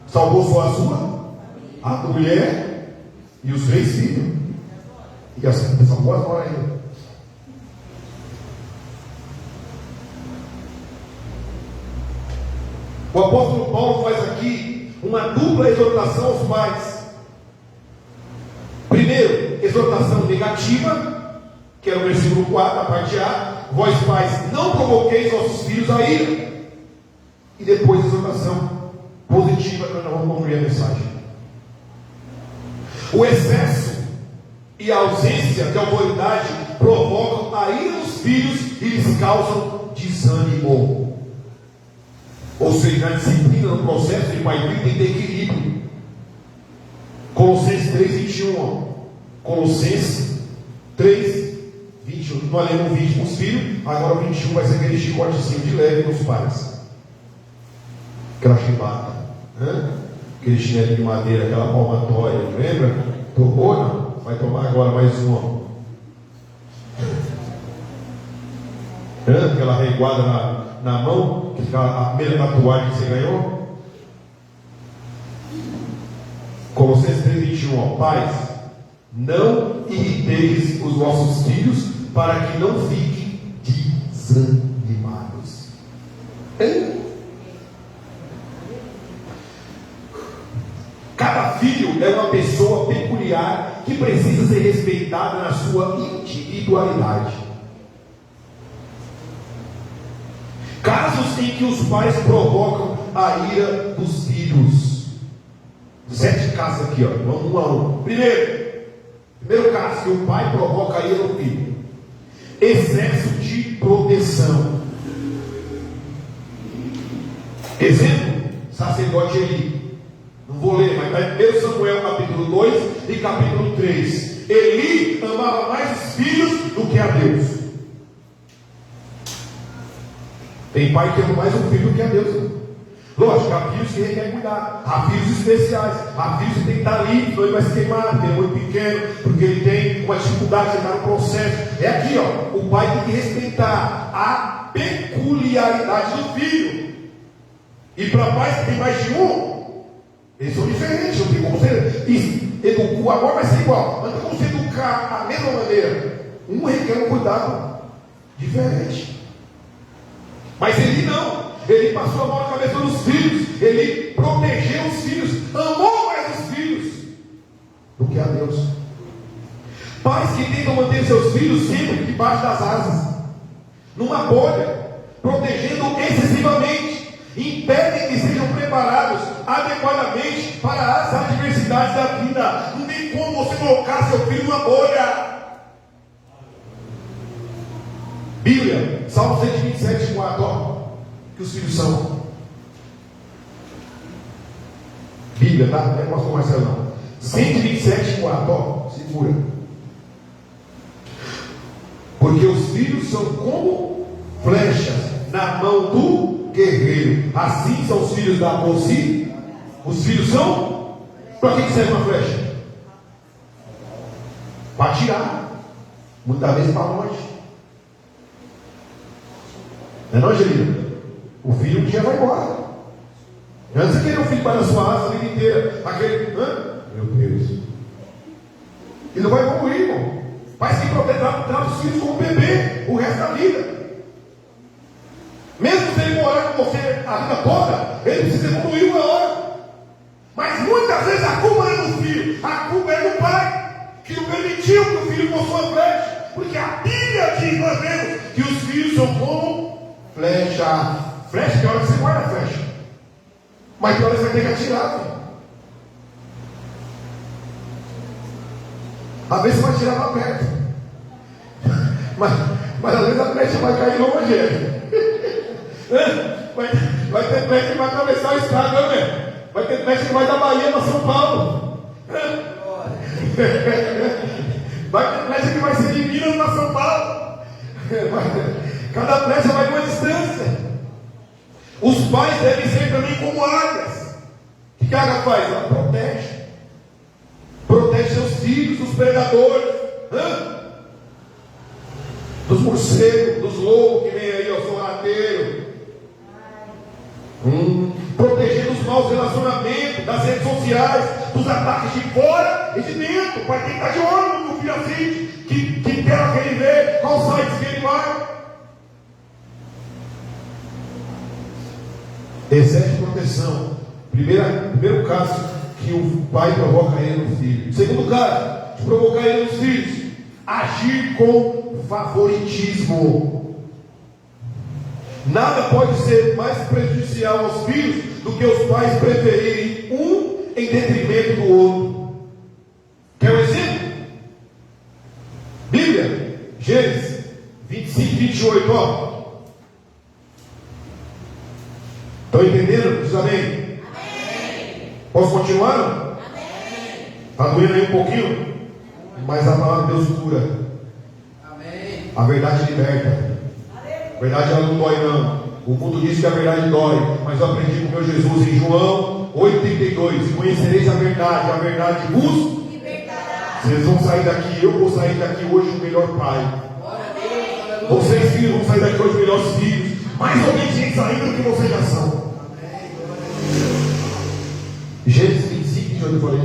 Speaker 2: Salvou só a sua, a mulher e os 3 filhos. E assim, salvou as horas ainda. O apóstolo Paulo faz aqui uma dupla exortação aos pais. Primeiro, exortação negativa, que é o versículo 4, a parte A. Vós pais, não provoqueis vossos filhos a ira. E depois a exortação positiva, que nós vamos concluir a mensagem. O excesso e a ausência de autoridade provocam a ira dos filhos e lhes causam desânimo. Ou seja, a disciplina no processo de pai tem que ter equilíbrio. Colossenses 3:21. Colossenses 3:21. Nós lemos 20 com os filhos, agora o 21 vai ser aquele chicotezinho de leve nos pais. Aquela chibata, aquele chinelo de madeira, aquela palmatória, lembra? Tomou, não? Vai tomar agora mais uma. Aquela reguada na mão, que fica a primeira tatuagem que você ganhou. Colossenses 3:21. Pais, não irriteis os vossos filhos, para que não fiquem desanimados. Cada filho é uma pessoa peculiar que precisa ser respeitada na sua individualidade. Casos em que os pais provocam a ira dos filhos. 7 casos aqui, ó. Vamos um a um. Primeiro caso, que o pai provoca a ira do filho. Excesso de proteção. Exemplo, sacerdote Eli. Não vou ler, mas está em 1 Samuel capítulo 2 e capítulo 3. Eli amava mais os filhos do que a Deus. Tem pai que ama mais um filho do que a Deus. Lógico, há filhos que requerem cuidado, há filhos especiais, há filhos que tem que estar ali, senão ele vai se queimar, porque ele é muito pequeno, porque ele tem uma dificuldade de entrar no processo. É aqui, ó, o pai tem que respeitar a peculiaridade do filho. E para pais que tem mais de um, eles são diferentes, não tem como você educar, o amor vai ser igual, mas não tem como você educar da mesma maneira. Um requer um cuidado diferente. Mas ele não. Ele passou a mão na cabeça dos filhos. Ele protegeu os filhos. Amou mais os filhos do que a Deus. Pais que tentam manter seus filhos sempre debaixo das asas, numa bolha, protegendo excessivamente, impedem que sejam preparados adequadamente para as adversidades da vida. Não tem como você colocar seu filho numa bolha. Bíblia, Salmo 127:4, ó, que os filhos são. Bíblia, tá? Não é pastor Marcelo, não. 127:4, ó, segura. Porque os filhos são como flechas na mão do guerreiro. Assim são os filhos da moci. Os filhos são. Para que serve uma flecha? Para atirar. Muitas vezes para longe. Não é não, Angelina? O filho um dia vai embora. Antes que o filho vai na sua asa a vida inteira. Aquele. Meu Deus. Ele não vai evoluir, irmão. Pais que tratam os filhos como bebê o resto da vida. Mesmo se ele morar com você a vida toda, ele precisa evoluir uma hora. Mas muitas vezes a culpa não é do filho, a culpa é do pai, que não permitiu que o filho possua flecha. Porque a Bíblia diz, nós vemos, que os filhos são como flecha. Flecha, que hora que você guarda a flecha. Mas que hora você vai ter que atirar, filho. Às vezes você vai tirar lá perto. Mas às vezes a flecha vai cair longe. Vai ter flecha que vai atravessar o estado, né? Vai ter flecha que vai da Bahia para São Paulo. Vai ter flecha que vai ser de Minas para São Paulo. Cada flecha vai uma distância. Os pais devem ser também como águias. O que a águia faz? Ela protege. Protege seus filhos dos predadores, dos morcegos, dos lobos que vem aí, ó, sorrateiro. Proteger dos maus relacionamentos, das redes sociais, dos ataques de fora e de dentro. O pai tem que estar de olho no filho assim, que tela que ele vê, qual sites que ele vai. Exerce proteção. Primeiro caso que o pai provoca ele no filho. Segundo caso, de provocar ele nos filhos, agir com favoritismo. Nada pode ser mais prejudicial aos filhos do que os pais preferirem um em detrimento do outro. Quer um exemplo? Bíblia, Gênesis 25, 28, ó. Estão entendendo? Diz amém. Posso continuar? Amém. Está doendo aí um pouquinho? Mas a palavra de Deus cura. Amém. A verdade liberta. A verdade ela não dói não. O mundo diz que a verdade dói. Mas eu aprendi com o meu Jesus em João 8,32. Conhecereis a verdade vos libertará. Vocês vão sair daqui, eu vou sair daqui hoje o melhor pai. Vocês filhos vão sair daqui hoje melhores filhos. Mais obedientes ainda do que vocês já são. Gênesis 25, 28, eu falei.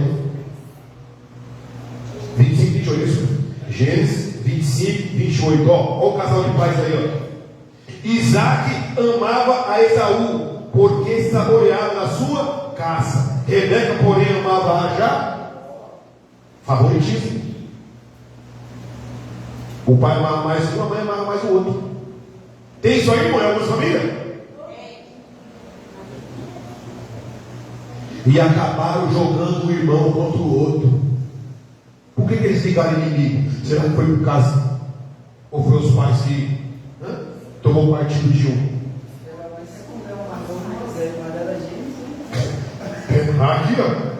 Speaker 2: 25, 28, isso. Gênesis 25, 28. Ó o casal de pais aí, ó. Isaac amava a Esaú, porque saboreava na sua caça. Rebeca, porém, amava a Jacó. Favoritismo. O pai amava mais um, a mãe amava mais o outro. Tem isso aí, irmão? É alguma família? E acabaram jogando o irmão contra o outro. Por que eles ficaram inimigos? Será que foi por causa? Ou foi os pais que tomou partido de um? Aqui, ó.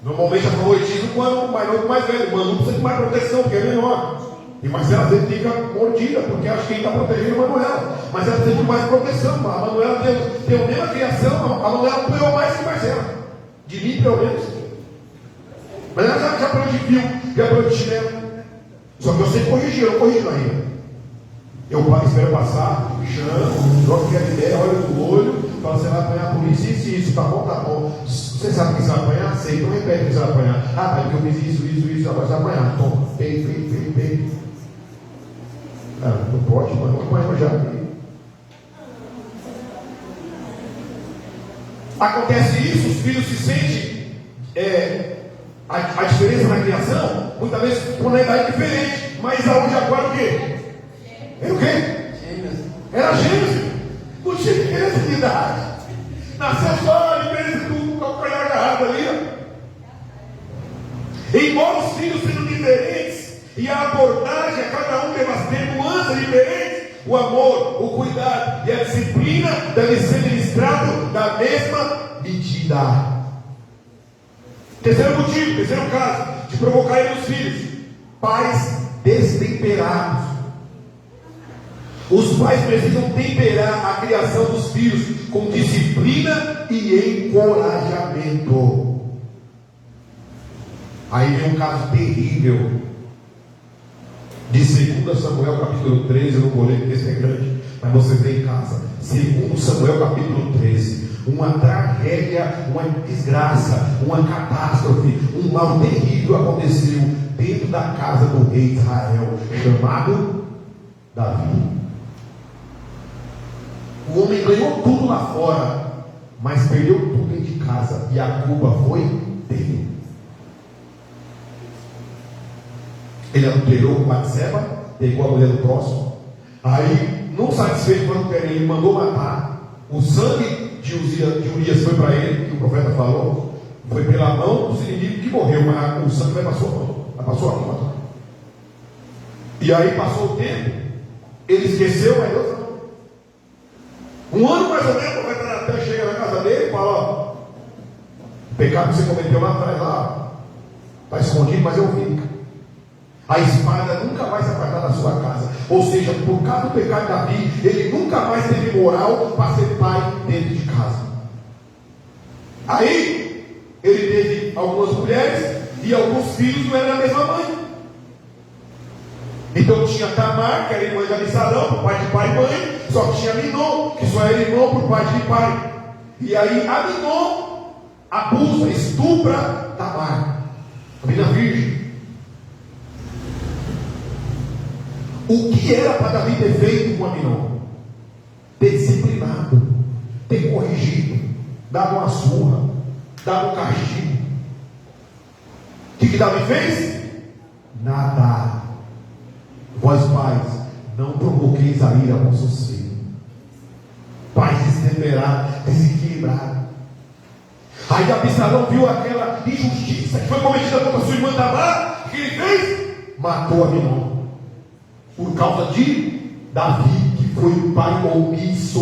Speaker 2: Normalmente a favoritismo quando o mais novo, o mais velho. O Manu precisa de mais proteção, porque é menor. E Marcela às vezes fica mordida, porque acha que quem está protegendo a Manuela. Mas ela precisa de mais proteção. A Manuela tem a mesma criação. A Manuela apanhou mais que Marcela. De mim, pelo menos. Mas ela já apanhou de fio, já apanhou de chinelo. Só que eu sei corrigir, eu não corrijo ainda. Eu espero passar, chamo, jogo que a ideia, olho no olho, falo, você vai apanhar por isso, isso, tá bom, tá bom. Você sabe que você vai apanhar? Sei, então repete que você vai apanhar. Ah, pai, porque eu fiz isso, agora você vai apanhar. Toma, pei. Ah, não pode, mas não apanhou já. Acontece isso, os filhos se sentem a diferença na criação, muitas vezes com uma idade diferente, mas aonde agora o quê? Era o quê? Gêmeos. Era gêmeos. Não tinha diferença de idade. Nasceu só a diferença do calcanhar agarrado ali. Ó. Embora os filhos sejam diferentes e a abordagem a cada um tem nuances diferentes, o amor, o cuidado e a disciplina devem ser ministrados da mesma medida. Terceiro motivo, terceiro caso, de provocar ele nos filhos: pais destemperados. Os pais precisam temperar a criação dos filhos com disciplina e encorajamento. Aí vem um caso terrível de 2 Samuel capítulo 13. Eu não vou ler porque esse é grande, mas você vê em casa. 2 Samuel capítulo 13. Uma tragédia, uma desgraça, uma catástrofe, um mal terrível aconteceu dentro da casa do rei Israel, chamado Davi. O homem ganhou tudo lá fora, mas perdeu tudo dentro de casa, e a culpa foi dele. Ele adulterou com Batseba, pegou a mulher do próximo. Aí, não satisfeito com o que ele mandou matar. O sangue de Urias foi para ele, que o profeta falou. Foi pela mão dos inimigos que morreu, mas o sangue vai para a sua mão, vai para a sua mão. E aí passou o tempo, ele esqueceu, mas Deus não. Um ano mais ou menos, o profeta Natan chega na casa dele e fala: ó, o pecado que você cometeu lá atrás, lá, está escondido, mas eu vi. A espada nunca vai se apartar da sua casa. Ou seja, por causa do pecado de Davi, ele nunca mais teve moral para ser pai dentro de casa. Aí, ele teve algumas mulheres e alguns filhos não eram da mesma mãe. Então tinha Tamar, que era irmã de Absalão, por parte de pai e mãe, só que tinha Aminon, que só era irmão por parte de pai. E aí Aminon abusa, estupra Tamar, a menina virgem. O que era para Davi ter feito com Aminon? Ter disciplinado, ter corrigido, dado uma surra, dado um castigo. O que Davi fez? Nada. Vós pais, não provoqueis a ira com sossego. Pais destemperados, desequilibrados. Aí Absalão viu aquela injustiça que foi cometida contra sua irmã Tamar. O que ele fez? Matou Aminon. Por causa de Davi, que foi o pai omisso.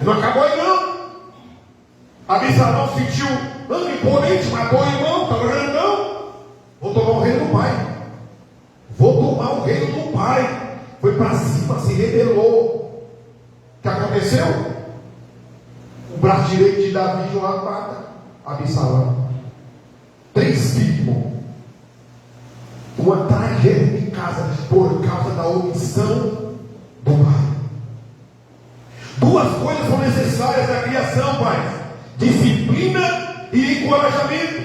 Speaker 2: Não acabou aí não. Absalão sentiu imponente, matou o irmão, estava grandão. Vou tomar o reino do pai. Vou tomar o reino do pai. Foi para cima, se rebelou. O que aconteceu? O braço direito de Davi, Joab, mata Absalão. 3 filhos. Uma tragédia em casa por causa da omissão do pai. 2 coisas são necessárias na criação, pai: disciplina e encorajamento.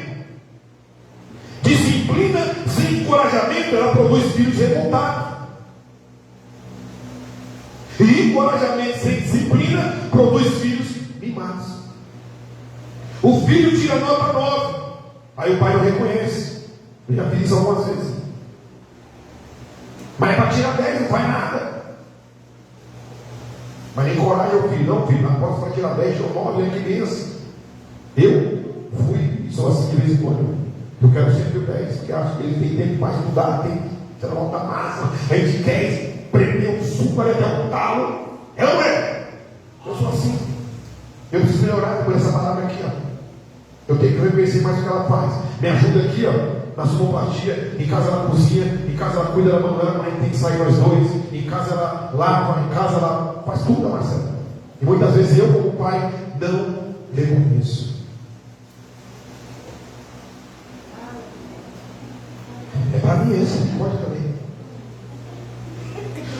Speaker 2: Disciplina sem encorajamento, ela produz filhos revoltados. E encorajamento sem disciplina produz filhos mimados. O filho tira nota 9, aí o pai não reconhece. Eu já fiz isso algumas vezes. Mas é para tirar 10, não faz nada. Mas encoraja o filho: não, filho, não posso para tirar 10, eu 9, é criança. Eu fui, sou assim de vez em quando. Eu quero sempre o 10, porque acho que ele tem tempo para estudar, tem que voltar massa. A gente quer prender um suco até um talo. É ou não é? Eu sou assim. Eu preciso melhorar por essa palavra aqui, ó. Eu tenho que reconhecer mais o que ela faz. Me ajuda aqui, ó, na sonoplatia. Em casa ela cozinha, em casa ela cuida da Manuela, mas tem que sair nós dois. Em casa ela lava, em casa ela faz tudo da Marcela. E muitas vezes eu, como pai, não reconheço. É para mim esse, pode também.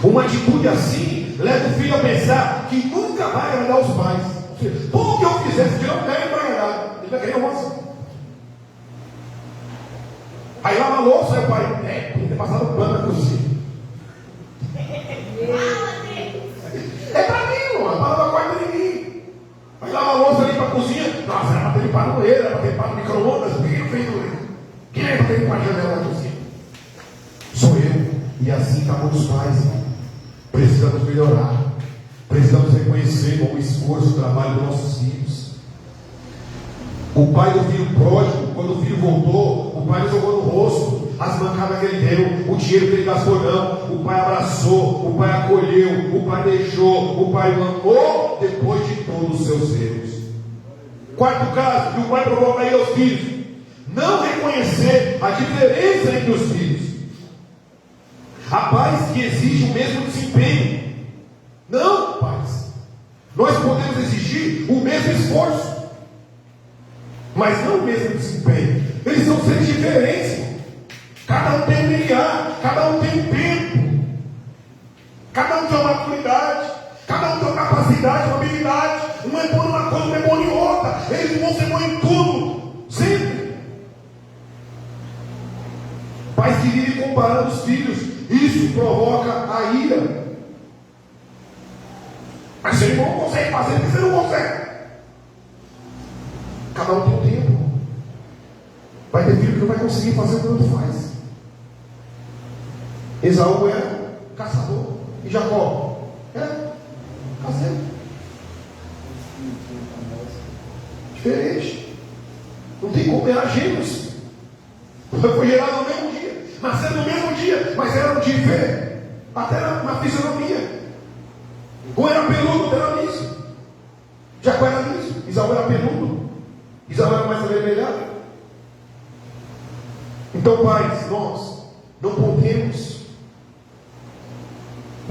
Speaker 2: Uma atitude assim leva o filho a pensar que nunca vai agradar os pais. Tudo que eu fizer, se não der, ele vai agradar. Ele vai querer uma assim. Aí lava a louça, aí o pai, tem que ter passado pano na cozinha. É para mim, mano. Para lavar quarto de mim. Aí lava a louça ali para a cozinha. Nossa, era para ter limpado o banheiro, era para ter limpado o micro-ondas. Quem não fez doido? Quem é para ter limpado a janela da cozinha? Sou eu. E assim está muitos pais. Precisamos melhorar. Precisamos reconhecer com o esforço o trabalho dos nossos filhos. O pai do filho pródigo, quando o filho voltou, o pai não jogou no rosto as mancadas que ele deu, o dinheiro que ele gastou não. O pai abraçou, o pai acolheu, o pai deixou, o pai amou depois de todos os seus erros. 4º caso que o pai provoca aí aos filhos: não reconhecer a diferença entre os filhos. Há pais que exigem o mesmo desempenho. Não, pais. Nós podemos exigir o mesmo esforço, mas não o mesmo desempenho. Eles são seres diferentes. Cada um tem um DNA, cada um tem um tempo, cada um tem uma maturidade, cada um tem uma capacidade, uma habilidade. Um é bom em uma coisa, um é bom em outra. Eles vão ser bons em tudo, sempre. Pais que vivem comparando os filhos, isso provoca a ira. Mas seu irmão não consegue fazer, porque você não consegue. Cada um tem um tempo. Vai ter filho que não vai conseguir fazer o que o outro faz. Esaú era caçador e Jacó era caseiro. Diferente. Não tem como, era gêmeos. Foi gerado no mesmo dia. Nasceram no fisionomia. Um era peludo, outro era liso. Jacó era liso, Isaú era peludo, Isaú era mais avermelhado. Então, pais, nós não podemos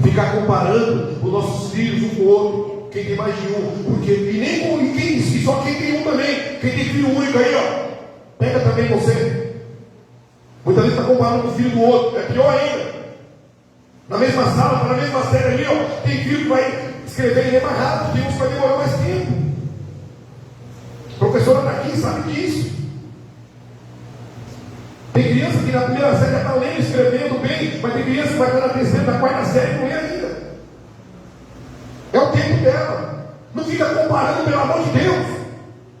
Speaker 2: ficar comparando os nossos filhos um com o outro, quem tem mais de um, porque e só quem tem um também, quem tem filho único aí, ó, pega também você. Muitas vezes está comparando com o filho do outro, é pior ainda. Na mesma sala, na mesma série ali, ó, tem filho que vai escrever e ler mais rápido, tem uns que vai demorar mais tempo. A professora está aqui, sabe disso. Tem criança que na primeira série já está lendo, escrevendo bem, mas tem criança que vai estar na terceira, na quarta série e não lê ainda. É o tempo dela. Não fica comparando, pelo amor de Deus.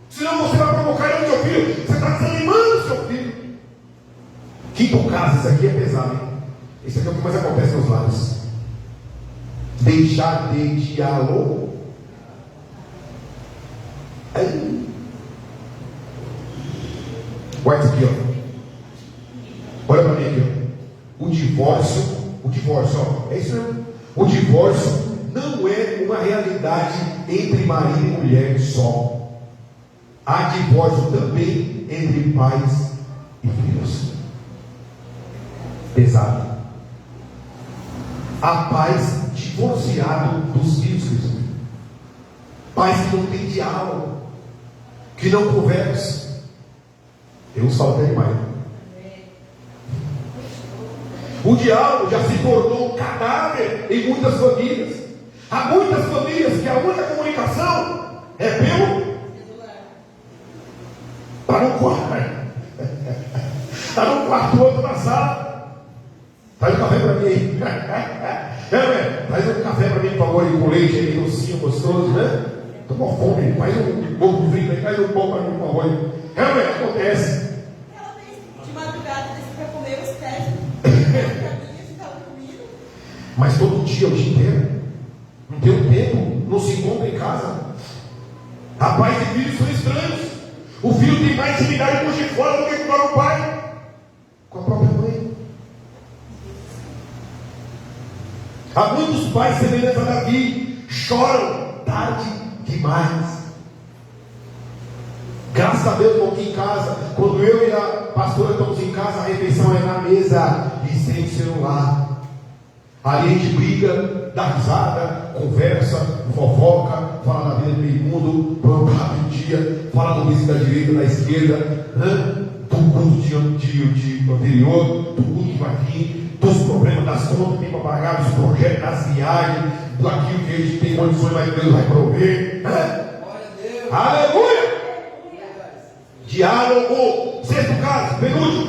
Speaker 2: Senão você vai provocar o seu filho. Você está desanimando o seu filho. Quinto caso, isso aqui é pesado, hein? Isso aqui é o que mais acontece nos lares. Deixar de diálogo. Aí. Guarda isso aqui, ó. Olha para mim aqui, ó. O divórcio, ó, é isso mesmo. O divórcio não é uma realidade entre marido e mulher só. Há divórcio também entre pais e filhos. Pesado. Há pais divorciados dos filhos, queridos. Pais que não têm diálogo, que não conversam. Eu salto demais. O diálogo já se tornou um cadáver em muitas famílias. Há muitas famílias que a única comunicação é pelo está no quarto. Está no quarto, outro na sala. Traz um café para mim aí. Traz um café para mim, por favor, com leite aí, docinho, gostoso, né? Estou com fome. Faz um bolo frito aí, traz um pão para mim, por favor. Realmente acontece.
Speaker 4: Ela vem de madrugada, desse para comer, eu espero.
Speaker 2: Mas todo dia, o dia inteiro, não tem um tempo, não se encontra em casa. Rapaz e filhos são estranhos. O filho tem mais intimidade com o de fora do que com o pai, com a própria mãe. Há muitos pais semelhantes a Davi, choram tarde demais. Graças a Deus, estou aqui em casa. Quando eu e a pastora estamos em casa, a refeição é na mesa e sem o celular. Ali a gente briga, dá risada, conversa, fofoca, fala da vida do meio mundo, plano rápido dia, fala do vizinho da direita, da esquerda, do culto de anterior, do culto que vai vir, dos problemas das contas que tem para pagar, dos projetos, das viagens, daquilo que a gente tem condições, mas Deus vai prover. Aleluia! Diálogo. Sexto caso, penúltimo.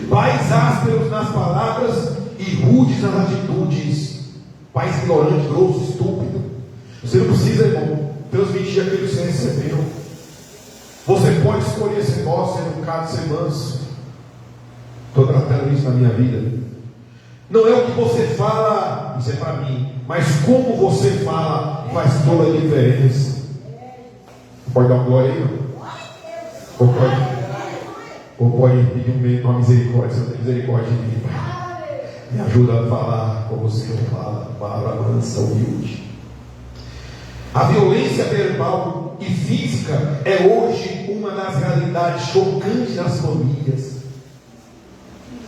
Speaker 2: Pais ásperos nas palavras e rudes nas atitudes. Pais ignorantes, grosso, estúpido. Você não precisa, irmão, transmitir aquilo que você recebeu. Você pode escolher ser dócil, ser educado, ser manso. Estou tratando isso na minha vida. Não é o que você fala, isso é para mim, mas como você fala faz toda a diferença. Pode dar uma glória aí, não? Ou pode pedir uma misericórdia? Você não tem misericórdia de mim, Pai. Me ajuda a falar como o Senhor fala, palavra mansa, humilde. A violência verbal e física é hoje uma das realidades chocantes das famílias.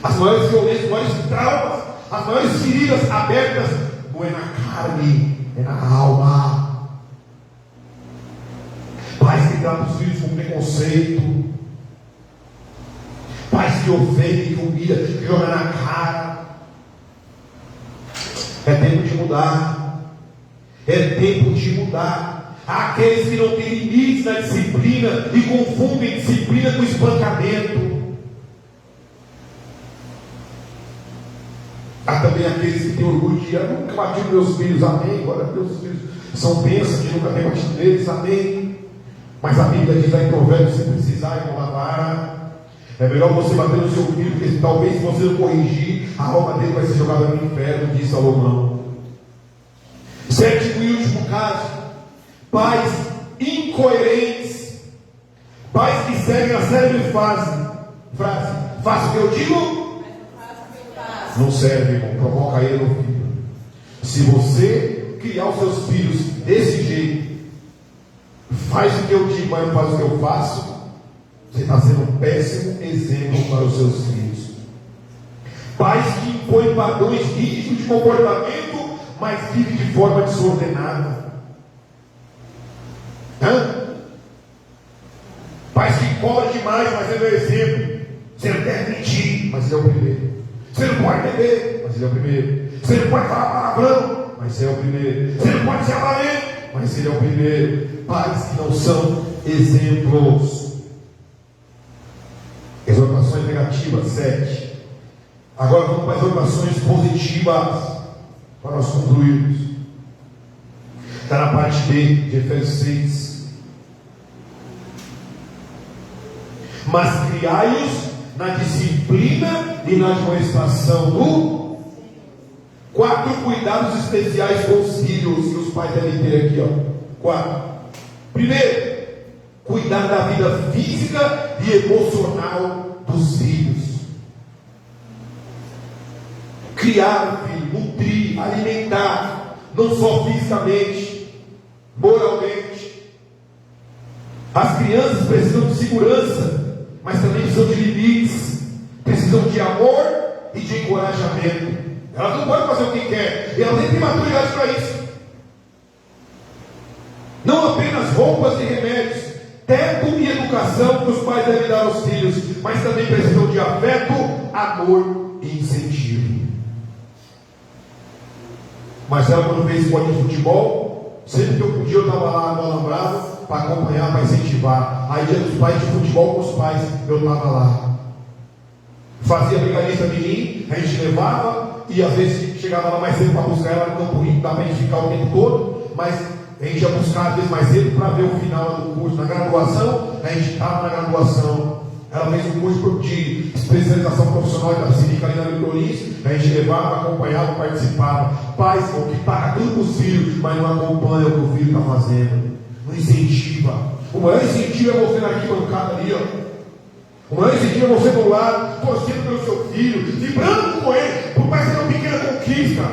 Speaker 2: As maiores violências, os maiores traumas, as maiores feridas abertas não é na carne, é na alma. Pais que tratam os filhos com preconceito, pais que ofendem, que humilham, que jogam na cara. É tempo de mudar. É tempo de mudar. Há aqueles que não têm limites na disciplina e confundem disciplina com espancamento. Há também aqueles que têm orgulho de eu nunca bati nos meus filhos, amém. Agora meus filhos são bênçãos que nunca tem batido neles, amém. Mas a Bíblia diz lá em Provérbios: se precisar ir com a vara, é melhor você bater no seu filho, porque talvez se você não corrigir, a alma dele vai ser jogada no inferno, diz Salomão. Sétimo e último caso: pais incoerentes, pais que seguem a célebre frase: faça o que eu digo, Não serve, irmão. Provoca ele no filho. Se você criar os seus filhos desse jeito, faz o que eu digo, mas não faz o que eu faço, você está sendo um péssimo exemplo para os seus filhos. Pais que impõem padrões rígidos de comportamento, mas vivem de forma desordenada. Pais que cobram demais, mas ele é o exemplo. Você não deve mentir, mas ele é o primeiro. Você não pode beber, mas ele é o primeiro. Você não pode falar palavrão, mas ele é o primeiro. Você não pode ser avarento, mas ele é o primeiro. Pais que não são exemplos. Exortações negativas, 7. Agora vamos para as exortações positivas, para nós concluirmos. Está na parte B de Efésios 6. Mas criai-os na disciplina e na admoestação do 4 cuidados especiais com os filhos que os pais devem ter aqui, ó. 4. Primeiro, cuidar da vida física e emocional dos filhos. Criar o filho, nutrir, alimentar, não só fisicamente, moralmente. As crianças precisam de segurança, mas também precisam de limites, precisam de amor e de encorajamento. Elas não podem fazer o que quer, elas nem têm maturidade para isso. Não apenas roupas e remédios, teto e educação que os pais devem dar aos filhos, mas também precisam de afeto, amor e incentivo. Marcelo, quando fez escolinha de futebol, sempre que eu podia, eu estava lá no alambrado para acompanhar, para incentivar. Aí dia dos pais de futebol com os pais, eu estava lá. Fazia brigalista menino, a gente levava, e às vezes chegava lá mais cedo para buscar ela no Campo Limpo, dá para a gente ficar o tempo todo, mas a gente ia buscar às vezes mais cedo para ver o final do curso. Na graduação, a gente estava na graduação. Ela fez um curso de especialização profissional da Cívica ali na Litorins. A gente levava, acompanhava, participava. Pais que pagam tudo para os filhos, mas não acompanham o que o filho está fazendo. Não incentiva. O maior incentivo é você na arquibancada ali, ó. O maior incentivo é você do lado, torcendo pelo seu filho, vibrando com ele, por mais que seja uma pequena conquista,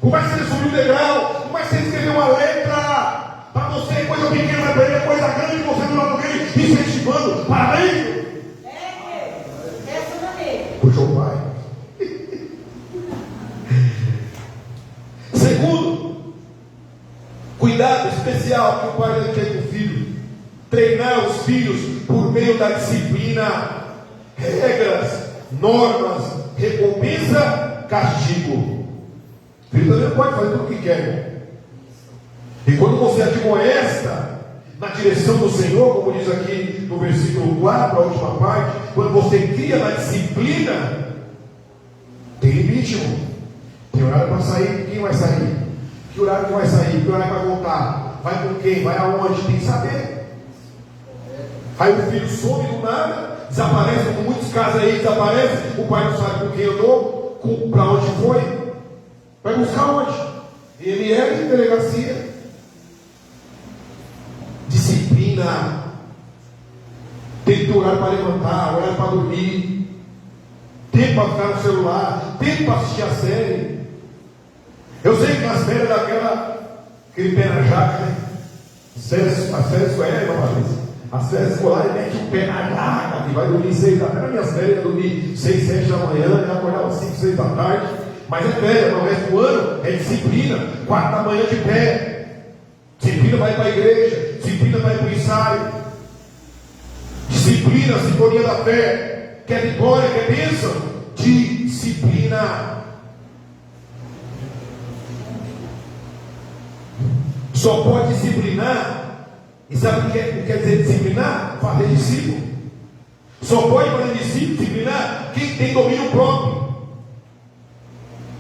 Speaker 2: por mais que seja subir um degrau, por mais que você escrever uma letra. Para você, coisa pequena, para ele é coisa grande, você do lado dele, incentivando. Parabéns!
Speaker 4: Essa maneira.
Speaker 2: Puxou o pai. Segundo, cuidado especial que o pai deve ter com o filho. Treinar os filhos por meio da disciplina, regras, normas, recompensa, castigo. O filho também pode fazer tudo o que quer. E quando você admoesta na direção do Senhor, como diz aqui no versículo 4, a última parte, quando você cria na disciplina, tem limite, irmão. Tem horário para sair, quem vai sair? Que horário que vai sair? Que horário vai voltar? Vai com quem? Vai aonde? Tem que saber. Aí o filho some do nada, desaparece, como muitos casos aí desaparece, o pai não sabe com quem andou, para onde foi. Vai buscar onde? IML de delegacia. Disciplina. Tem que ter horário para levantar, horário para dormir, tempo para ficar no celular, tempo para assistir a série. Eu sei que nas férias aquele pé na jaca, né? As férias as férias escolares mete o pé na jaca, que vai dormir 6 da tarde. Minhas férias ia dormir 6, 7 da manhã, já acordava 5, 6 da tarde. Mas é férias, no resto do ano é disciplina, 4 da manhã de pé. Disciplina vai para a igreja, disciplina vai para o ensaio. Disciplina, sintonia da fé. Quer vitória, quer bênção? Disciplina. Só pode disciplinar. E sabe o que quer dizer disciplinar? Fazer discípulo. Só pode fazer disciplinar quem tem domínio próprio.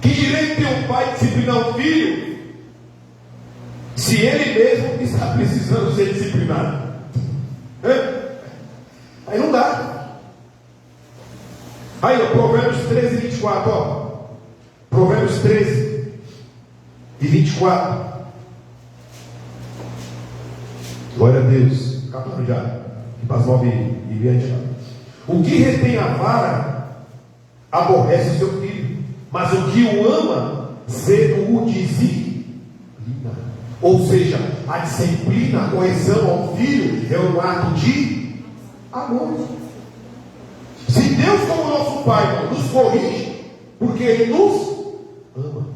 Speaker 2: Que direito tem um pai disciplinar um filho se ele mesmo está precisando ser disciplinado? Aí não dá. Aí, ó, Provérbios 13 e 24, ó. Provérbios 13 e 24. Glória a Deus. Capitão já. E para as 9 e 20. O que retém a vara aborrece o seu filho, mas o que o ama, cedo o disciplina. Ou seja, a disciplina, a correção ao filho é um ato de amor. Se Deus, como nosso Pai, nos corrige, porque Ele nos ama.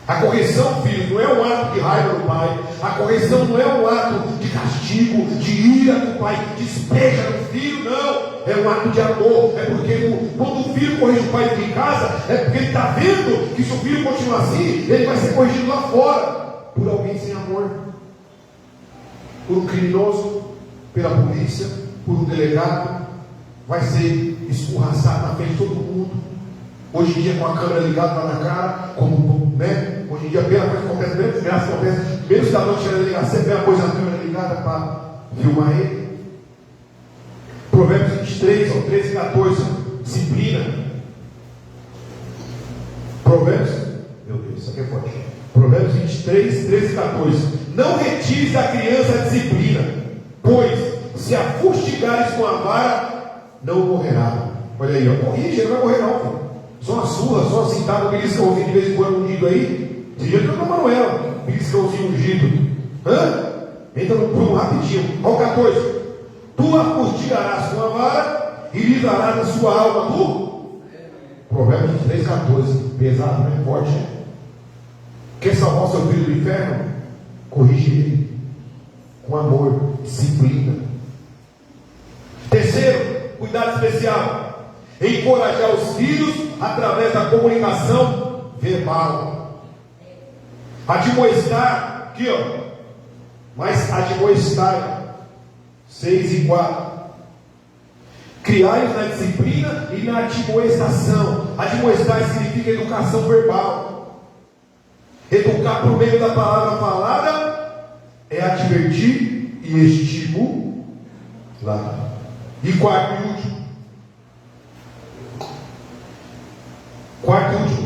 Speaker 2: A correção, filho, não é um ato de raiva do pai. A correção não é um ato de castigo, de ira que o pai despeja no filho, não. É um ato de amor. É porque quando o filho corrige o pai dentro de casa, é porque ele está vendo que se o filho continuar assim, ele vai ser corrigido lá fora por alguém sem amor, por um criminoso, pela polícia, por um delegado. Vai ser escorraçado na frente de todo mundo. Hoje em dia, com a câmera ligada lá na cara, como, né? Hoje em dia, a primeira coisa que acontece, mesmo se a noite era delegacia, a primeira coisa, a câmera ligada para filmar ele. Provérbios 23, 13 e 14, disciplina. Provérbios, meu Deus, isso aqui é forte. Provérbios 23, 13 e 14. Não retires da criança a disciplina, pois se a fustigares com a vara, não morrerá. Olha aí, ó, corrige, ele não vai morrer não, filho. Só uma surra, só uma cintada, um beliscãozinho de vez em quando ungido aí. Esse dia que eu não Manuela, beliscãozinho ungido. Entra no prumo rapidinho. Olha o 14. Tu a fustigarás com a vara e lhe darás a sua alma tu. Provérbios 23, 14. Pesado, né? Forte. Quer salvar o seu filho do inferno? Corrige ele com amor, disciplina. Terceiro, cuidado especial. Encorajar os filhos através da comunicação verbal. Admoestar, aqui ó, mas admoestar, 6 e 4. Criai-os na disciplina e na admoestação. Admoestar significa educação verbal. Educar por meio da palavra falada é advertir e estimular. E quarto e último,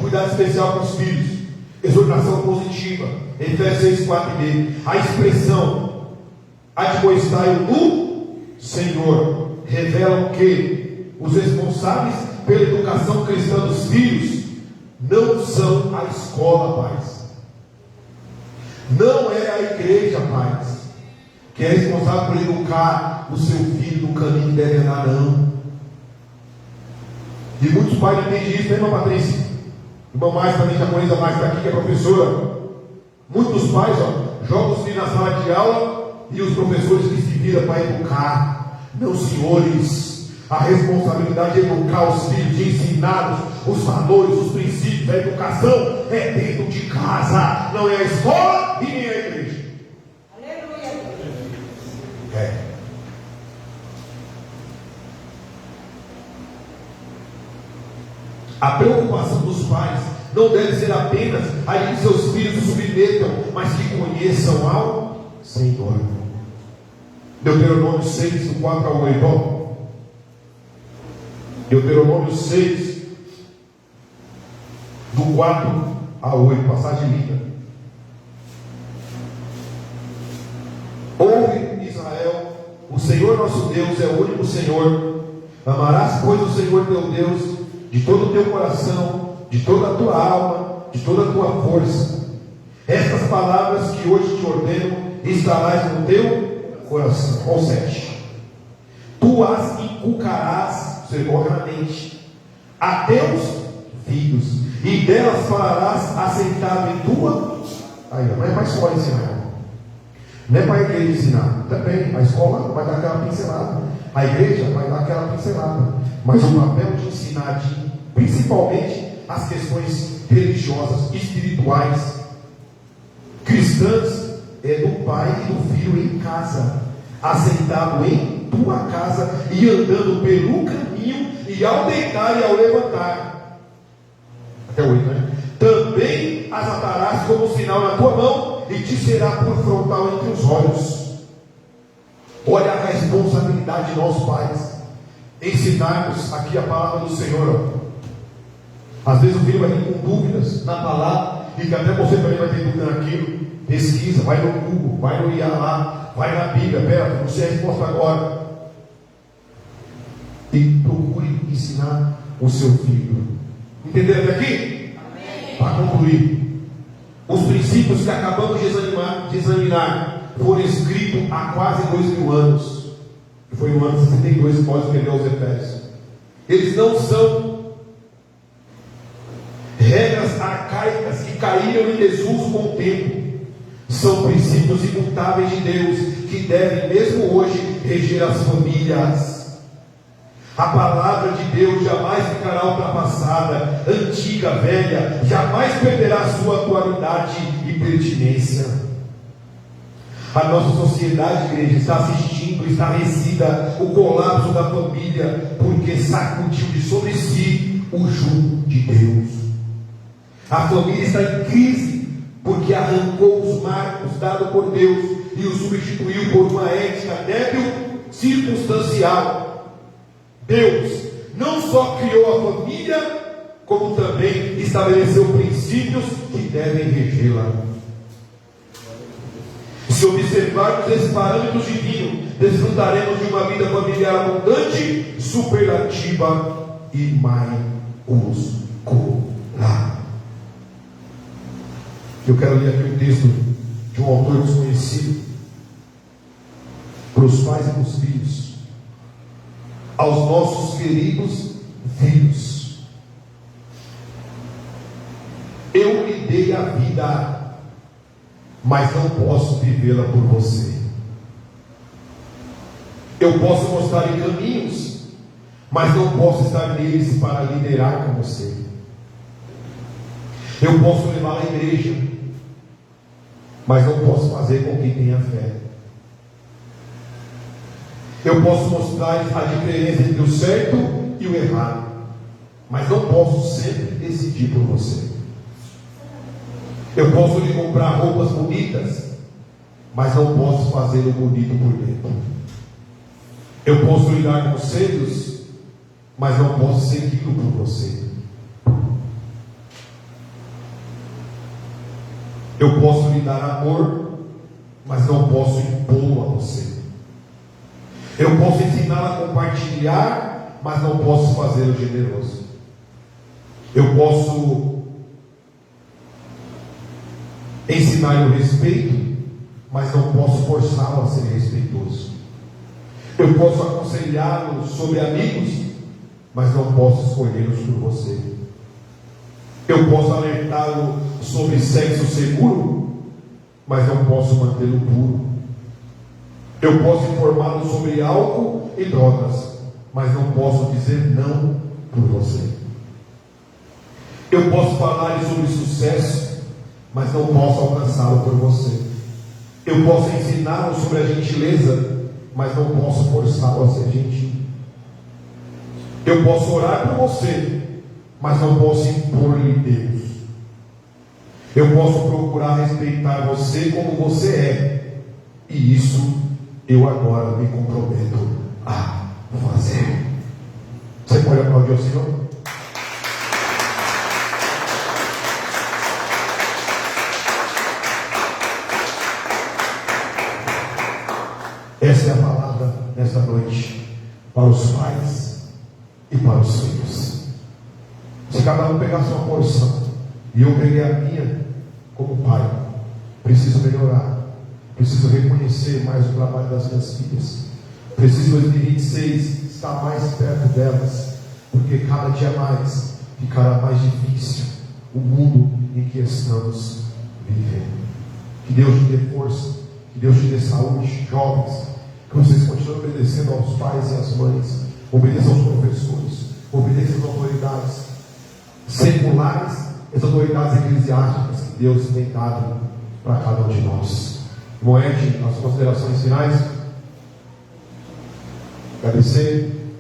Speaker 2: cuidado especial com os filhos. Exortação positiva. Efésios 6, 4 e meio. A expressão admoestai no Senhor revelam que os responsáveis pela educação cristã dos filhos não são a escola, pais. Não é a igreja, pais, que é responsável por educar o seu filho no caminho que deve andar, não. E muitos pais não entendem isso, né, irmã Patrícia? Irmã mais também, japonesa mais está aqui, que é professora. Muitos pais, ó, jogam os filhos na sala de aula e os professores que se viram para educar. Não, senhores, a responsabilidade de educar os filhos, de ensiná-los os valores, os princípios da educação é dentro de casa, não é a escola e nem a igreja.
Speaker 4: Aleluia.
Speaker 2: A preocupação dos pais não deve ser apenas a que seus filhos se submetam, mas que conheçam ao Senhor. Deuteronômio 6, do 4 ao 8. Deuteronômio 6, do 4 a 8, passagem linda. Ouve, Israel, o Senhor nosso Deus é o único Senhor. Amarás, pois, o Senhor teu Deus de todo o teu coração, de toda a tua alma, de toda a tua força. Estas palavras que hoje te ordeno estarás no teu coração. Ou 7. Tu as inculcarás, você coloca na mente, a teus filhos, e delas falarás assentado em tua. Aí, não é para a escola ensinar, não é para a igreja ensinar. Também a escola vai dar aquela pincelada, a igreja vai dar aquela pincelada, mas o papel de ensinar, principalmente as questões religiosas, espirituais, cristãs, é do pai e do filho em casa, assentado em tua casa e andando pelo caminho, e ao deitar e ao levantar. Até 8, né? Também as atarás como sinal na tua mão, e te será por frontal entre os olhos. Olha a responsabilidade de nós pais, ensinarmos aqui a palavra do Senhor. Às vezes o filho vai vir com dúvidas na palavra, e que até você também vai ter dúvida naquilo. Pesquisa, vai no Google, vai no IA lá, vai na Bíblia, pera, não sei a resposta agora. E procure ensinar o seu filho. Entenderam até aqui? Para concluir, os princípios que acabamos de examinar foram escritos há quase 2000 anos. Foi no ano 62 que Paulo escreveu aos Efésios. Eles não são regras arcaicas que caíram em desuso com o tempo. São princípios imutáveis de Deus que devem, mesmo hoje, reger as famílias. A palavra de Deus jamais ficará ultrapassada, antiga, velha, jamais perderá sua atualidade e pertinência. A nossa sociedade, igreja, está assistindo estarrecida o colapso da família, porque sacudiu de sobre si o jugo de Deus. A família está em crise, porque arrancou os marcos dados por Deus e os substituiu por uma ética débil, circunstancial. Deus não só criou a família, como também estabeleceu princípios que devem regê-la. Se observarmos esses parâmetros divinos, desfrutaremos de uma vida familiar abundante, superlativa e maiúscula. Eu quero ler aqui um texto de um autor desconhecido para os pais e para os filhos. Aos nossos queridos filhos, eu lhe dei a vida, mas não posso vivê-la por você. Eu posso mostrar em caminhos, mas não posso estar neles para liderar com você. Eu posso levar à igreja, mas não posso fazer com quem tenha fé. Eu posso mostrar a diferença entre o certo e o errado, mas não posso sempre decidir por você. Eu posso lhe comprar roupas bonitas, mas não posso fazê-lo bonito por dentro. Eu posso lhe dar conselhos, mas não posso segui-lo por você. Eu posso lhe dar amor, mas não posso impô-lo a você. Eu posso ensiná-la a compartilhar, mas não posso fazê-lo generoso. Eu posso ensinar-lhe o respeito, mas não posso forçá-lo a ser respeitoso. Eu posso aconselhá-lo sobre amigos, mas não posso escolhê-los por você. Eu posso alertá-lo sobre sexo seguro, mas não posso mantê-lo puro. Eu posso informá-lo sobre álcool e drogas, mas não posso dizer não por você. Eu posso falar-lhe sobre sucesso, mas não posso alcançá-lo por você. Eu posso ensiná-lo sobre a gentileza, mas não posso forçá-lo a ser gentil. Eu posso orar por você, mas não posso impor-lhe Deus. Eu posso procurar respeitar você como você é, e isso eu agora me comprometo a fazer. Você pode aplaudir ao Senhor? Essa é a palavra nesta noite para os pais e para os filhos. Se cada um pegar sua porção e eu peguei a minha como pai, preciso melhorar. Preciso reconhecer mais o trabalho das minhas filhas. Preciso, em 2026, estar mais perto delas, porque cada dia mais ficará mais difícil o mundo em que estamos vivendo. Que Deus te dê força, que Deus te dê saúde, jovens, que vocês continuem obedecendo aos pais e às mães, obedeçam aos professores, obedeçam às autoridades seculares, as autoridades eclesiásticas que Deus tem dado para cada um de nós. Moede, as considerações finais. Agradecer.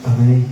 Speaker 2: Amém.